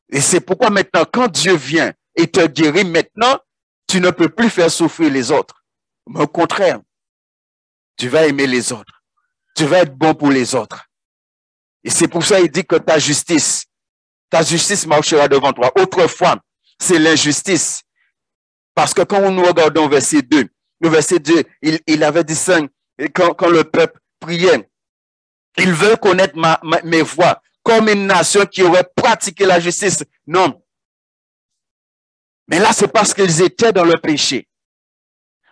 [SPEAKER 1] Et c'est pourquoi maintenant, quand Dieu vient et te guérit, maintenant, tu ne peux plus faire souffrir les autres. Mais au contraire, tu vas aimer les autres. Tu vas être bon pour les autres. Et c'est pour ça qu'il dit que ta justice marchera devant toi. Autrefois, c'est l'injustice. Parce que quand nous regardons verset 2, le verset 2, il avait dit ça, quand le peuple priait, ils veulent connaître mes voies comme une nation qui aurait pratiqué la justice. Non. Mais là, c'est parce qu'ils étaient dans le péché.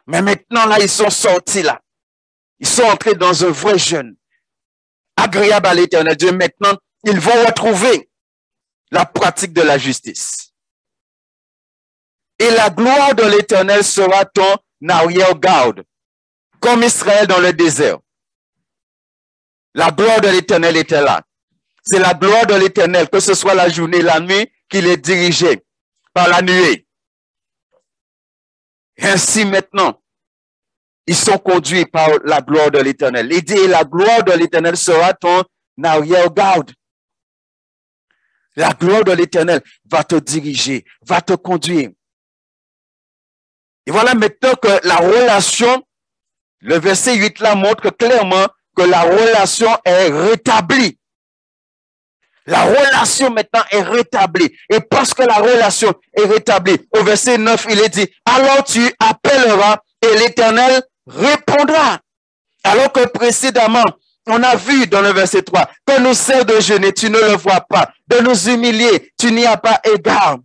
[SPEAKER 1] Mais maintenant, là, ils sont sortis là. Ils sont entrés dans un vrai jeûne. Agréable à l'Éternel Dieu. Maintenant, ils vont retrouver la pratique de la justice. Et la gloire de l'Éternel sera ton arrière-garde, comme Israël dans le désert. La gloire de l'Éternel était là. C'est la gloire de l'Éternel, que ce soit la journée, la nuit, qui les dirigeait par la nuée. Ainsi maintenant, ils sont conduits par la gloire de l'Éternel. Il dit, la gloire de l'Éternel sera ton arrière-garde. La gloire de l'Éternel va te diriger, va te conduire. Et voilà maintenant que la relation, le verset 8 là montre clairement que la relation est rétablie. La relation maintenant est rétablie. Et parce que la relation est rétablie, au verset 9, il est dit, alors tu appelleras et l'Éternel répondra. Alors que précédemment, on a vu dans le verset 3, que nous sert de jeûner, tu ne le vois pas. De nous humilier, tu n'y as pas égard.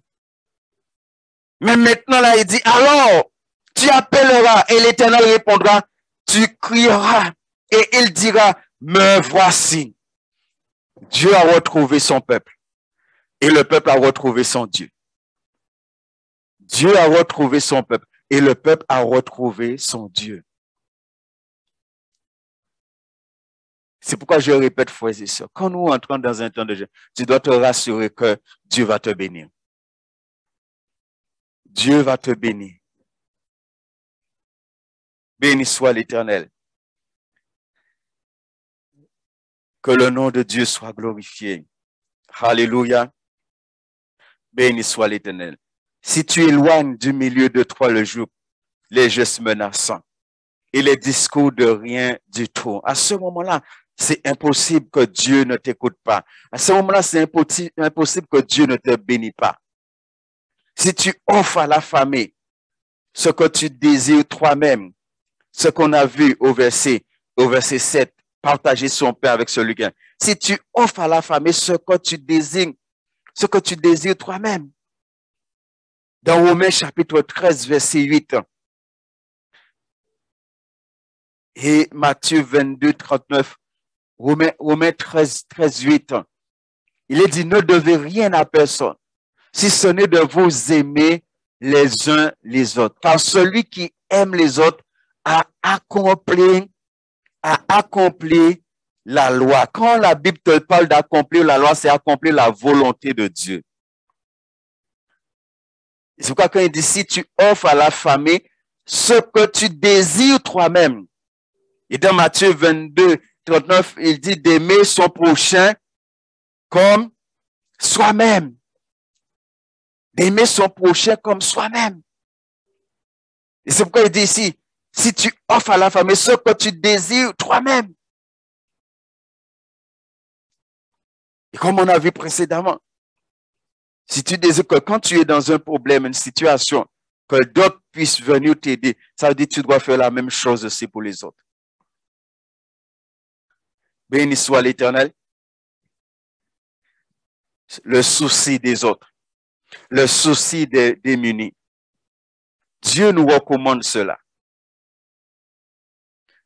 [SPEAKER 1] Mais maintenant là, il dit, alors tu appelleras et l'Éternel répondra, tu crieras et il dira, me voici. Dieu a retrouvé son peuple et le peuple a retrouvé son Dieu. Dieu a retrouvé son peuple et le peuple a retrouvé son Dieu. C'est pourquoi je répète, frères et sœurs, quand nous entrons dans un temps de jeûne, tu dois te rassurer que Dieu va te bénir. Dieu va te bénir. Béni soit l'Éternel. Que le nom de Dieu soit glorifié. Alléluia. Béni soit l'Éternel. Si tu éloignes du milieu de toi le jour, les gestes menaçants et les discours de rien du tout, à ce moment-là, c'est impossible que Dieu ne t'écoute pas. À ce moment-là, c'est impossible que Dieu ne te bénisse pas. Si tu offres à la famille ce que tu désires toi-même, ce qu'on a vu au verset 7, partager son pain avec celui qui a. Si tu offres à la famille ce que tu désires toi-même. Dans Romains chapitre 13, verset 8, et Matthieu 22, 39, Romains 13, 8, il est dit, ne devez rien à personne, si ce n'est de vous aimer les uns les autres. Car celui qui aime les autres a accompli la loi. Quand la Bible te parle d'accomplir la loi, c'est accomplir la volonté de Dieu. C'est pourquoi quand il dit, si tu offres à la famille ce que tu désires toi-même. Et dans Matthieu 22, 39, il dit d'aimer son prochain comme soi-même. D'aimer son prochain comme soi-même. Et c'est pourquoi il dit ici, si tu offres à la famille ce que tu désires toi-même. Et comme on a vu précédemment, si tu désires que quand tu es dans un problème, une situation, que d'autres puissent venir t'aider, ça veut dire que tu dois faire la même chose aussi pour les autres. Béni soit l'Éternel. Le souci des autres, le souci des démunis. Dieu nous recommande cela.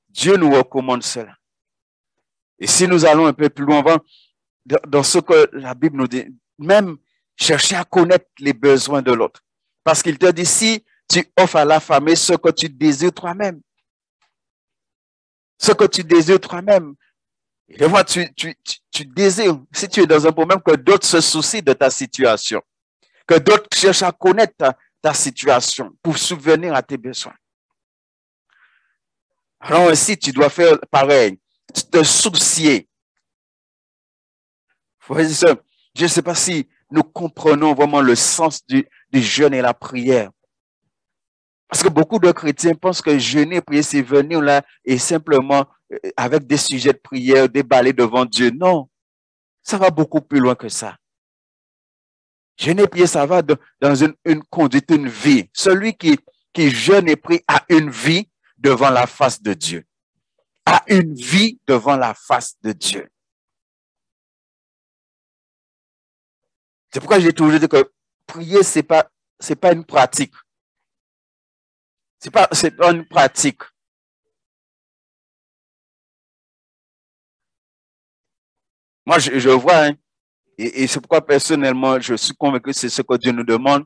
[SPEAKER 1] Dieu nous recommande cela. Et si nous allons un peu plus loin, dans ce que la Bible nous dit, même chercher à connaître les besoins de l'autre. Parce qu'il te dit, si tu offres à la famille ce que tu désires toi-même, ce que tu désires toi-même, et des fois, tu désires, si tu es dans un problème, que d'autres se soucient de ta situation, que d'autres cherchent à connaître ta situation pour subvenir à tes besoins. Alors ainsi, tu dois faire pareil, te soucier. Je ne sais pas si nous comprenons vraiment le sens du jeûne et la prière. Parce que beaucoup de chrétiens pensent que jeûner et prier, c'est venir là et simplement avec des sujets de prière, déballer devant Dieu. Non, ça va beaucoup plus loin que ça. Jeûner et prier, ça va dans une conduite, une vie. Celui qui jeûne et prie a une vie devant la face de Dieu. A une vie devant la face de Dieu. C'est pourquoi j'ai toujours dit que prier, c'est pas une pratique. C'est pas une pratique. Moi, je vois, hein, et c'est pourquoi personnellement, je suis convaincu que c'est ce que Dieu nous demande.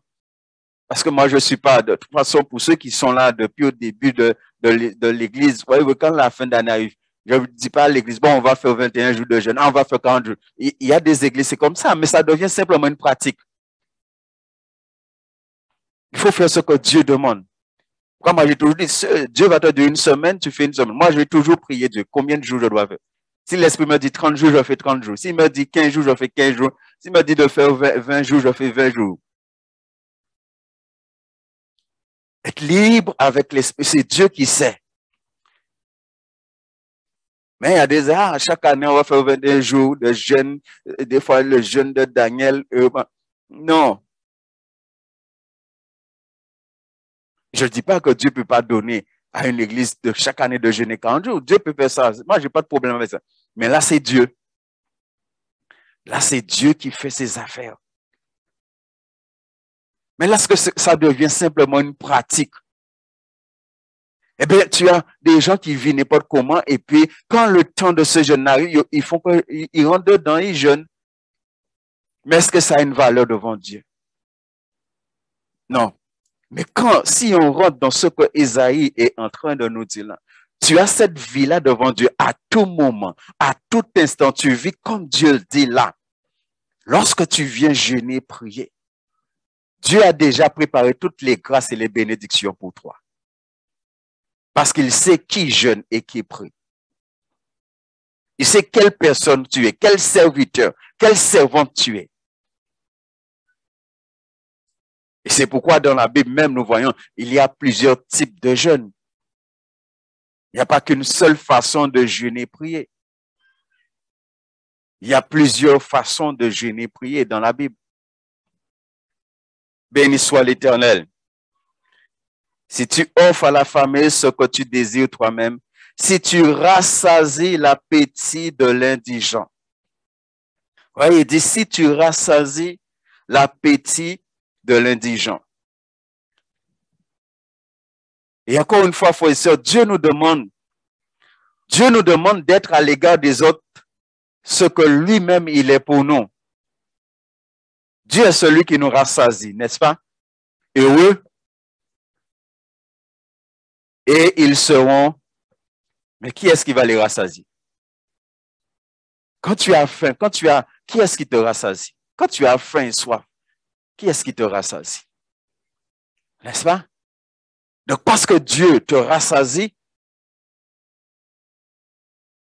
[SPEAKER 1] Parce que moi, je ne suis pas, de toute façon, pour ceux qui sont là depuis au début de l'église, voyez, quand la fin d'année arrive, je ne dis pas à l'église, bon, on va faire 21 jours de jeûne, on va faire 40 jours. Il y a des églises, c'est comme ça, mais ça devient simplement une pratique. Il faut faire ce que Dieu demande. Comme moi, j'ai toujours dit, Dieu va te dire une semaine, tu fais une semaine. Moi, je vais toujours prier Dieu. Combien de jours je dois faire? Si l'Esprit me dit 30 jours, je fais 30 jours. S'il me dit 15 jours, je fais 15 jours. S'il me dit de faire 20 jours, je fais 20 jours. Être libre avec l'Esprit, c'est Dieu qui sait. Mais il y a des chaque année, on va faire 21 jours de jeûne, des fois le jeûne de Daniel. Non. Je ne dis pas que Dieu ne peut pas donner à une église de chaque année de jeûner 40 jours. Dieu peut faire ça. Moi, je n'ai pas de problème avec ça. Mais là, c'est Dieu. Là, c'est Dieu qui fait ses affaires. Mais lorsque ça devient simplement une pratique, eh bien, tu as des gens qui vivent n'importe comment, et puis, quand le temps de ce jeûne arrive, ils rentrent dedans, ils jeûnent. Mais est-ce que ça a une valeur devant Dieu? Non. Mais si on rentre dans ce que Ésaïe est en train de nous dire là, tu as cette vie-là devant Dieu à tout moment, à tout instant, tu vis comme Dieu le dit là. Lorsque tu viens jeûner, prier, Dieu a déjà préparé toutes les grâces et les bénédictions pour toi. Parce qu'il sait qui jeûne et qui prie. Il sait quelle personne tu es, quel serviteur, quelle servante tu es. Et c'est pourquoi dans la Bible même, nous voyons, il y a plusieurs types de jeûnes. Il n'y a pas qu'une seule façon de jeûner et prier. Il y a plusieurs façons de jeûner et prier dans la Bible. Béni soit l'Éternel. Si tu offres à la famille ce que tu désires toi-même, si tu rassasies l'appétit de l'indigent. Ouais, il dit, si tu rassasies l'appétit de l'indigent. Et encore une fois, frères et sœurs, Dieu nous demande d'être à l'égard des autres ce que lui-même il est pour nous. Dieu est celui qui nous rassasie, n'est-ce pas? Heureux. Et ils seront, mais qui est-ce qui va les rassasier? Quand tu as faim, qui est-ce qui te rassasie? Quand tu as faim et soif, qui est-ce qui te rassasie? N'est-ce pas? Donc, parce que Dieu te rassasie,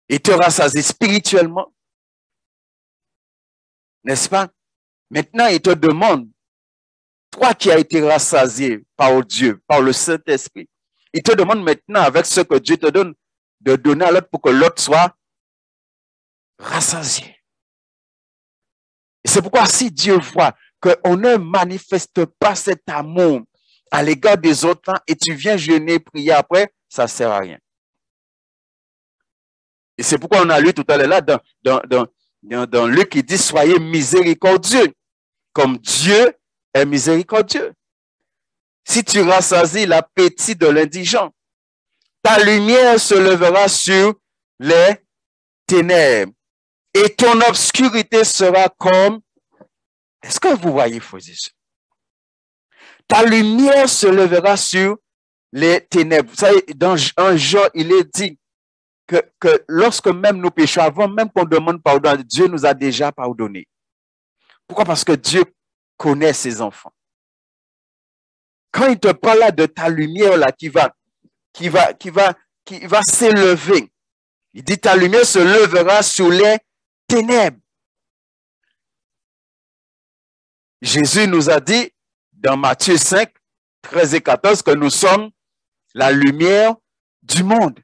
[SPEAKER 1] il te rassasie spirituellement, n'est-ce pas? Maintenant, il te demande, toi qui as été rassasié par Dieu, par le Saint-Esprit, il te demande maintenant, avec ce que Dieu te donne, de donner à l'autre pour que l'autre soit rassasié. Et c'est pourquoi si Dieu voit qu'on ne manifeste pas cet amour à l'égard des autres et tu viens jeûner, prier après, ça ne sert à rien. Et c'est pourquoi on a lu tout à l'heure là dans Luc qui dit soyez miséricordieux comme Dieu est miséricordieux. Si tu rassasies l'appétit de l'indigent, ta lumière se levera sur les ténèbres et ton obscurité sera comme... Est-ce que vous voyez, frères et sœurs? Ta lumière se levera sur les ténèbres. Vous savez, dans un Jean, il est dit que lorsque même nous péchons, avant même qu'on demande pardon, Dieu nous a déjà pardonné. Pourquoi? Parce que Dieu connaît ses enfants. Quand il te parle là de ta lumière là qui va s'élever, il dit ta lumière se levera sur les ténèbres. Jésus nous a dit dans Matthieu 5, 13 et 14 que nous sommes la lumière du monde.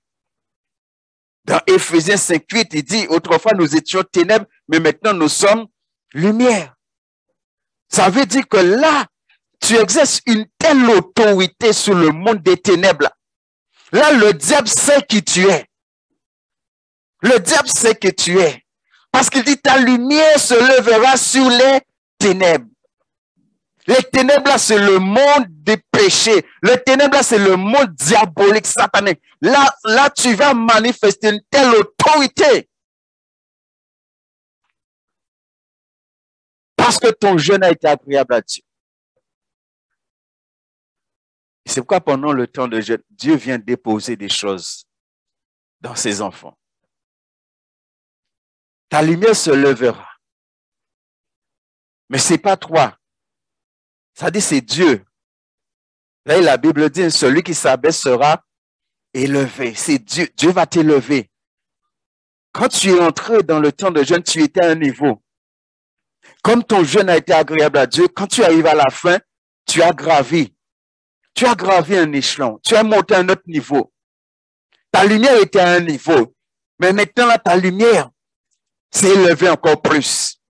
[SPEAKER 1] Dans Éphésiens 5, 8, il dit autrefois nous étions ténèbres, mais maintenant nous sommes lumière. Ça veut dire que là, tu exerces une telle autorité sur le monde des ténèbres. Là, le diable sait qui tu es. Le diable sait que tu es. Parce qu'il dit ta lumière se levera sur les ténèbres. Les ténèbres, là, c'est le monde des péchés. Le ténèbres, là, c'est le monde diabolique, satanique. Là, tu vas manifester une telle autorité. Parce que ton jeûne a été agréable à Dieu. C'est pourquoi pendant le temps de jeûne, Dieu vient déposer des choses dans ses enfants. Ta lumière se levera. Mais ce n'est pas toi. Ça dit c'est Dieu. Là, la Bible dit, celui qui s'abaisse sera élevé. C'est Dieu. Dieu va t'élever. Quand tu es entré dans le temps de jeûne, tu étais à un niveau. Comme ton jeûne a été agréable à Dieu, quand tu arrives à la fin, tu as gravi. Tu as gravi un échelon. Tu as monté à un autre niveau. Ta lumière était à un niveau. Mais maintenant, là, ta lumière s'est élevée encore plus.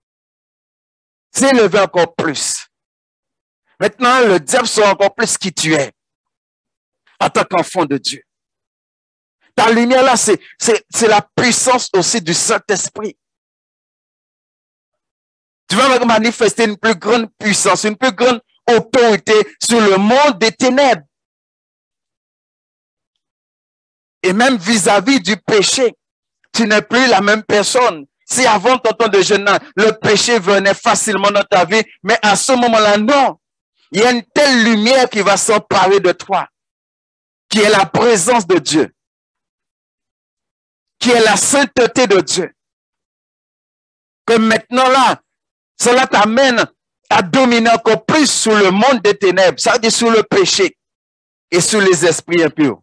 [SPEAKER 1] S'est élevée encore plus. Maintenant, le diable sera encore plus qui tu es en tant qu'enfant de Dieu. Ta lumière là, c'est la puissance aussi du Saint-Esprit. Tu vas manifester une plus grande puissance, une plus grande autorité sur le monde des ténèbres. Et même vis-à-vis du péché, tu n'es plus la même personne. Si avant ton temps de jeûne, le péché venait facilement dans ta vie, mais à ce moment-là, non. Il y a une telle lumière qui va s'emparer de toi, qui est la présence de Dieu, qui est la sainteté de Dieu. Que maintenant là, cela t'amène à dominer encore plus sur le monde des ténèbres, ça veut dire sur le péché et sur les esprits impurs.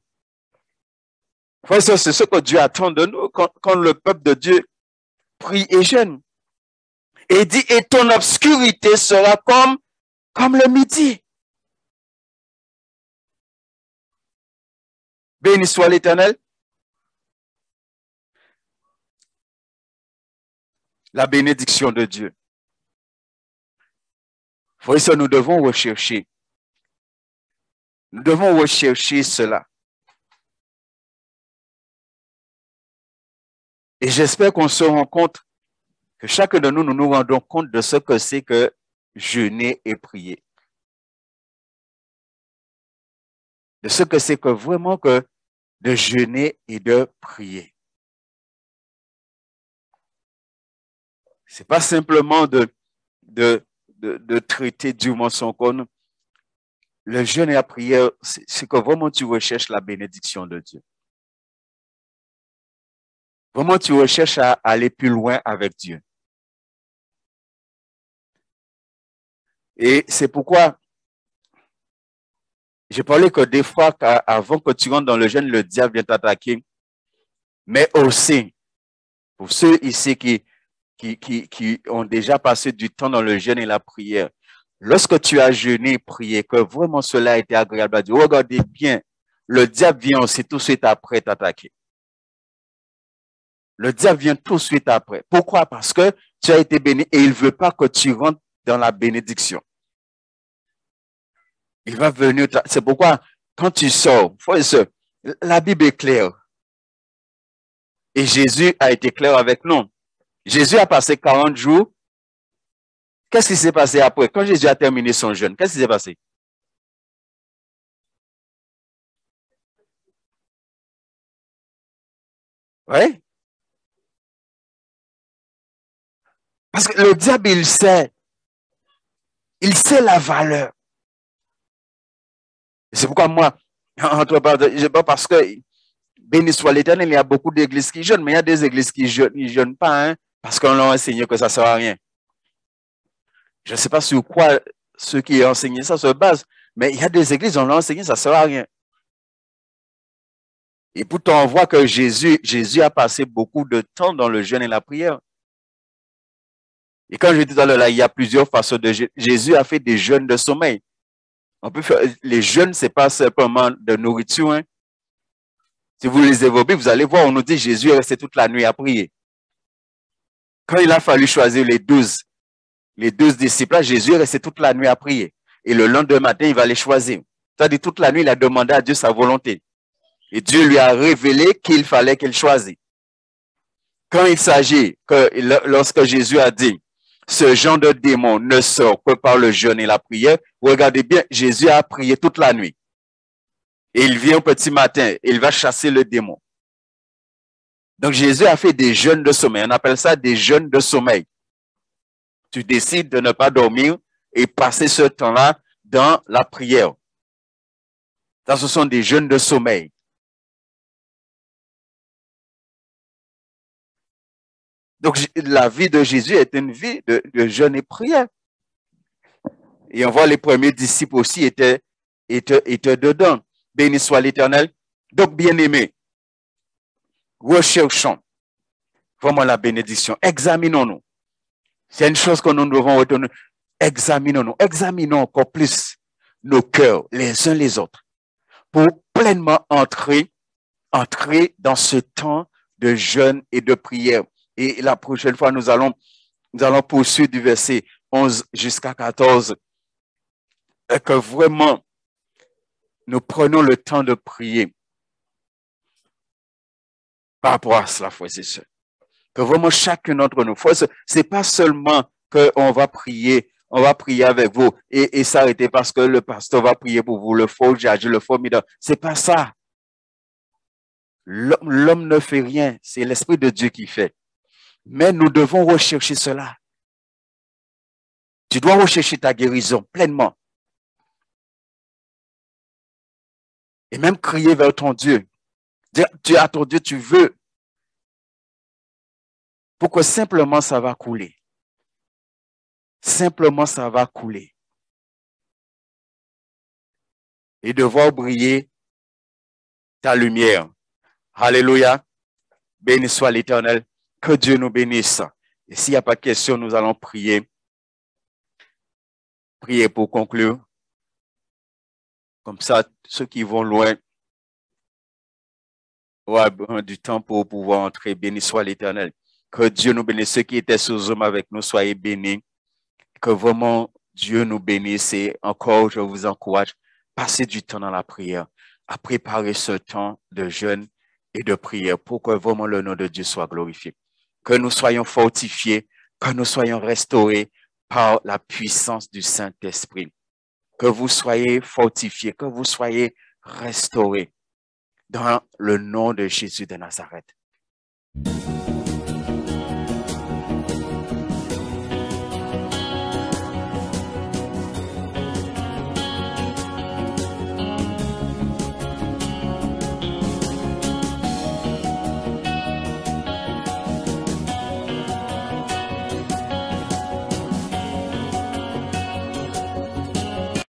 [SPEAKER 1] C'est ce que Dieu attend de nous quand le peuple de Dieu prie et jeûne. Et il dit, et ton obscurité sera comme le midi. Béni soit l'Éternel. La bénédiction de Dieu. Frères et sœurs, nous devons rechercher. Nous devons rechercher cela. Et j'espère qu'on se rend compte, que chacun de nous, nous nous rendons compte de ce que c'est que jeûner et prier. De ce que c'est que vraiment que de jeûner et de prier. C'est pas simplement de traiter durement son corps. Le jeûne et la prière, c'est que vraiment tu recherches la bénédiction de Dieu. Vraiment tu recherches à aller plus loin avec Dieu. Et c'est pourquoi j'ai parlé que des fois, avant que tu rentres dans le jeûne, le diable vient t'attaquer. Mais aussi, pour ceux ici qui ont déjà passé du temps dans le jeûne et la prière, lorsque tu as jeûné et prié, que vraiment cela a été agréable à Dieu, regardez bien, le diable vient aussi tout de suite après t'attaquer. Le diable vient tout de suite après. Pourquoi? Parce que tu as été béni et il ne veut pas que tu rentres dans la bénédiction. Il va venir, c'est pourquoi quand tu sors, la Bible est claire. Et Jésus a été clair avec nous. Jésus a passé 40 jours. Qu'est-ce qui s'est passé après? Quand Jésus a terminé son jeûne, qu'est-ce qui s'est passé? Oui? Parce que le diable, il sait la valeur. C'est pourquoi moi, entre parenthèses, parce que, béni soit l'Éternel, il y a beaucoup d'églises qui jeûnent, mais il y a des églises qui ne jeûnent pas, hein, parce qu'on leur a enseigné que ça ne sert à rien. Je ne sais pas sur quoi ceux qui ont enseigné ça se basent, mais il y a des églises, on leur a enseigné, ça ne sert à rien. Et pourtant, on voit que Jésus a passé beaucoup de temps dans le jeûne et la prière. Et quand je dis tout à l'heure, il y a plusieurs façons de jeûner. Jésus a fait des jeûnes de sommeil. On peut faire, les jeûnes, ce n'est pas simplement de nourriture. Hein. Si vous les évoquez, vous allez voir, on nous dit Jésus est resté toute la nuit à prier. Quand il a fallu choisir les 12 disciples, là, Jésus est resté toute la nuit à prier. Et le lendemain matin, il va les choisir. C'est-à-dire toute la nuit, il a demandé à Dieu sa volonté. Et Dieu lui a révélé qu'il fallait qu'il choisisse. Quand il s'agit que lorsque Jésus a dit, ce genre de démon ne sort que par le jeûne et la prière, regardez bien, Jésus a prié toute la nuit. Et il vient au petit matin, il va chasser le démon. Donc Jésus a fait des jeûnes de sommeil. On appelle ça des jeûnes de sommeil. Tu décides de ne pas dormir et passer ce temps-là dans la prière. Ça, ce sont des jeûnes de sommeil. Donc, la vie de Jésus est une vie de jeûne et prière. Et on voit les premiers disciples aussi étaient dedans. Béni soit l'Éternel. Donc, bien-aimés, recherchons vraiment la bénédiction. Examinons-nous. C'est une chose que nous devons retenir. Examinons-nous. Examinons encore plus nos cœurs les uns les autres pour pleinement entrer dans ce temps de jeûne et de prière. Et la prochaine fois, nous allons poursuivre du verset 11 jusqu'à 14. Et que vraiment, nous prenons le temps de prier par rapport à cela, frères et sœurs. Que vraiment chacun d'entre nous, c'est pas seulement qu'on va prier avec vous et s'arrêter parce que le pasteur va prier pour vous, le faux judge, le formidable. C'est pas ça. L'homme ne fait rien, c'est l'Esprit de Dieu qui fait. Mais nous devons rechercher cela. Tu dois rechercher ta guérison pleinement. Et même crier vers ton Dieu. Dire à ton Dieu, tu veux. Pour que simplement ça va couler. simplement ça va couler. Et de voir briller ta lumière. Alléluia. Béni soit l'Éternel. Que Dieu nous bénisse. Et s'il n'y a pas de question, nous allons prier. Prier pour conclure. Comme ça, ceux qui vont loin auront du temps pour pouvoir entrer. Béni soit l'Éternel. Que Dieu nous bénisse. Ceux qui étaient sur Zoom avec nous, soyez bénis. Que vraiment Dieu nous bénisse. Et encore, je vous encourage, passez du temps dans la prière, à préparer ce temps de jeûne et de prière pour que vraiment le nom de Dieu soit glorifié. Que nous soyons fortifiés, que nous soyons restaurés par la puissance du Saint-Esprit. Que vous soyez fortifiés, que vous soyez restaurés dans le nom de Jésus de Nazareth.